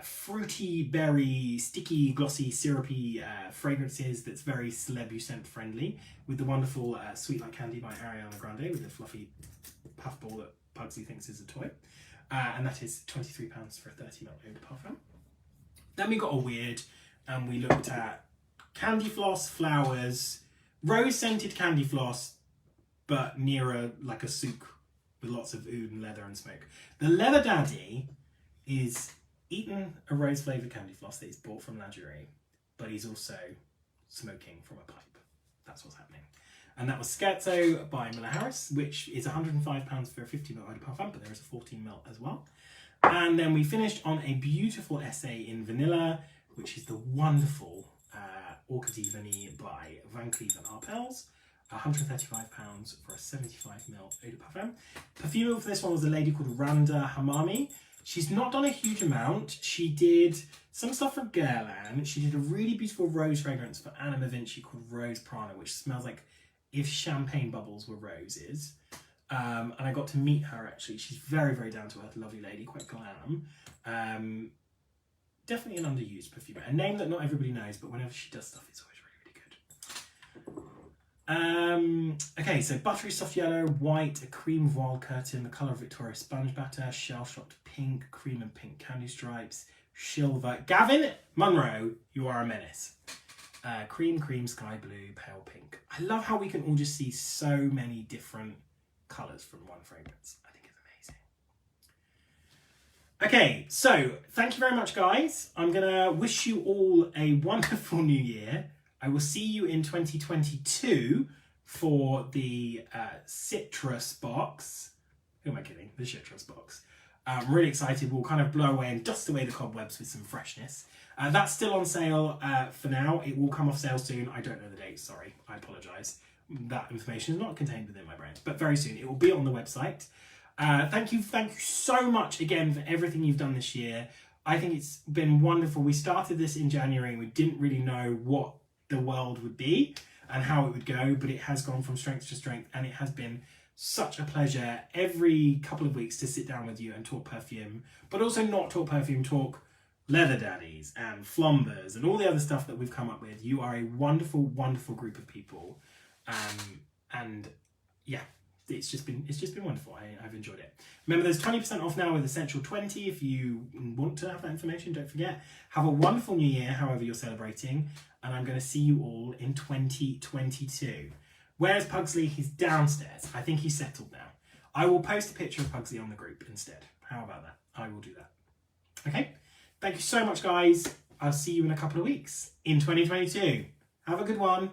[SPEAKER 1] fruity, berry, sticky, glossy, syrupy fragrances that's very Celebuscent friendly, with the wonderful Sweet Like Candy by Ariana Grande, with the fluffy puffball that Pugsley thinks is a toy. And that is £23 for a 30ml Eau de Parfum. Then we got a weird, and we looked at candy floss, flowers, rose-scented candy floss, but nearer like a souk with lots of oud and leather and smoke. The Leather Daddy is eating a rose-flavoured candy floss that he's bought from Lingerie, but he's also smoking from a pipe. That's what's happening. And that was Scherzo by Miller Harris, which is £105 for a 50ml Eau de Parfum, but there is a 14ml as well. And then we finished on a beautiful essay in vanilla, which is the wonderful Orchidée Vanille by Van Cleef & Arpels, £135 for a 75ml Eau de Parfum. Perfume for this one was a lady called Randa Hamami. She's not done a huge amount. She did some stuff for Guerlain. She did a really beautiful rose fragrance for Anna Mavinci called Rose Prana, which smells like if champagne bubbles were roses. And I got to meet her actually. She's very, very down to earth, lovely lady, quite glam. Definitely an underused perfumer. A name that not everybody knows, but whenever she does stuff, it's always really, really good. Okay, so buttery soft yellow, white, a cream voile curtain, the colour of Victoria sponge batter, shell-shocked pink, cream and pink candy stripes, silver. Gavin Munro, you are a menace. Cream, sky blue, pale pink. I love how we can all just see so many different colours from one fragrance. I think it's amazing. Okay, so thank you very much, guys. I'm going to wish you all a wonderful new year. I will see you in 2022 for the citrus box. Who am I kidding? The citrus box. I'm really excited. We'll kind of blow away and dust away the cobwebs with some freshness. That's still on sale for now. It will come off sale soon. I don't know the date, sorry. I apologise. That information is not contained within my brand, but very soon. It will be on the website. Thank you so much again for everything you've done this year. I think it's been wonderful. We started this in January and we didn't really know what the world would be and how it would go, but it has gone from strength to strength, and it has been such a pleasure every couple of weeks to sit down with you and talk perfume, but also not talk perfume, talk leather daddies and flombers and all the other stuff that we've come up with. You are a wonderful, wonderful group of people. And yeah, it's just been wonderful. I've enjoyed it. Remember, there's 20% off now with Escentual 20 if you want to have that information. Don't forget. Have a wonderful new year, however you're celebrating, and I'm going to see you all in 2022. Where's Pugsley? He's downstairs. I think he's settled now. I will post a picture of Pugsley on the group instead. How about that? I will do that. Okay. Thank you so much, guys. I'll see you in a couple of weeks in 2022. Have a good one.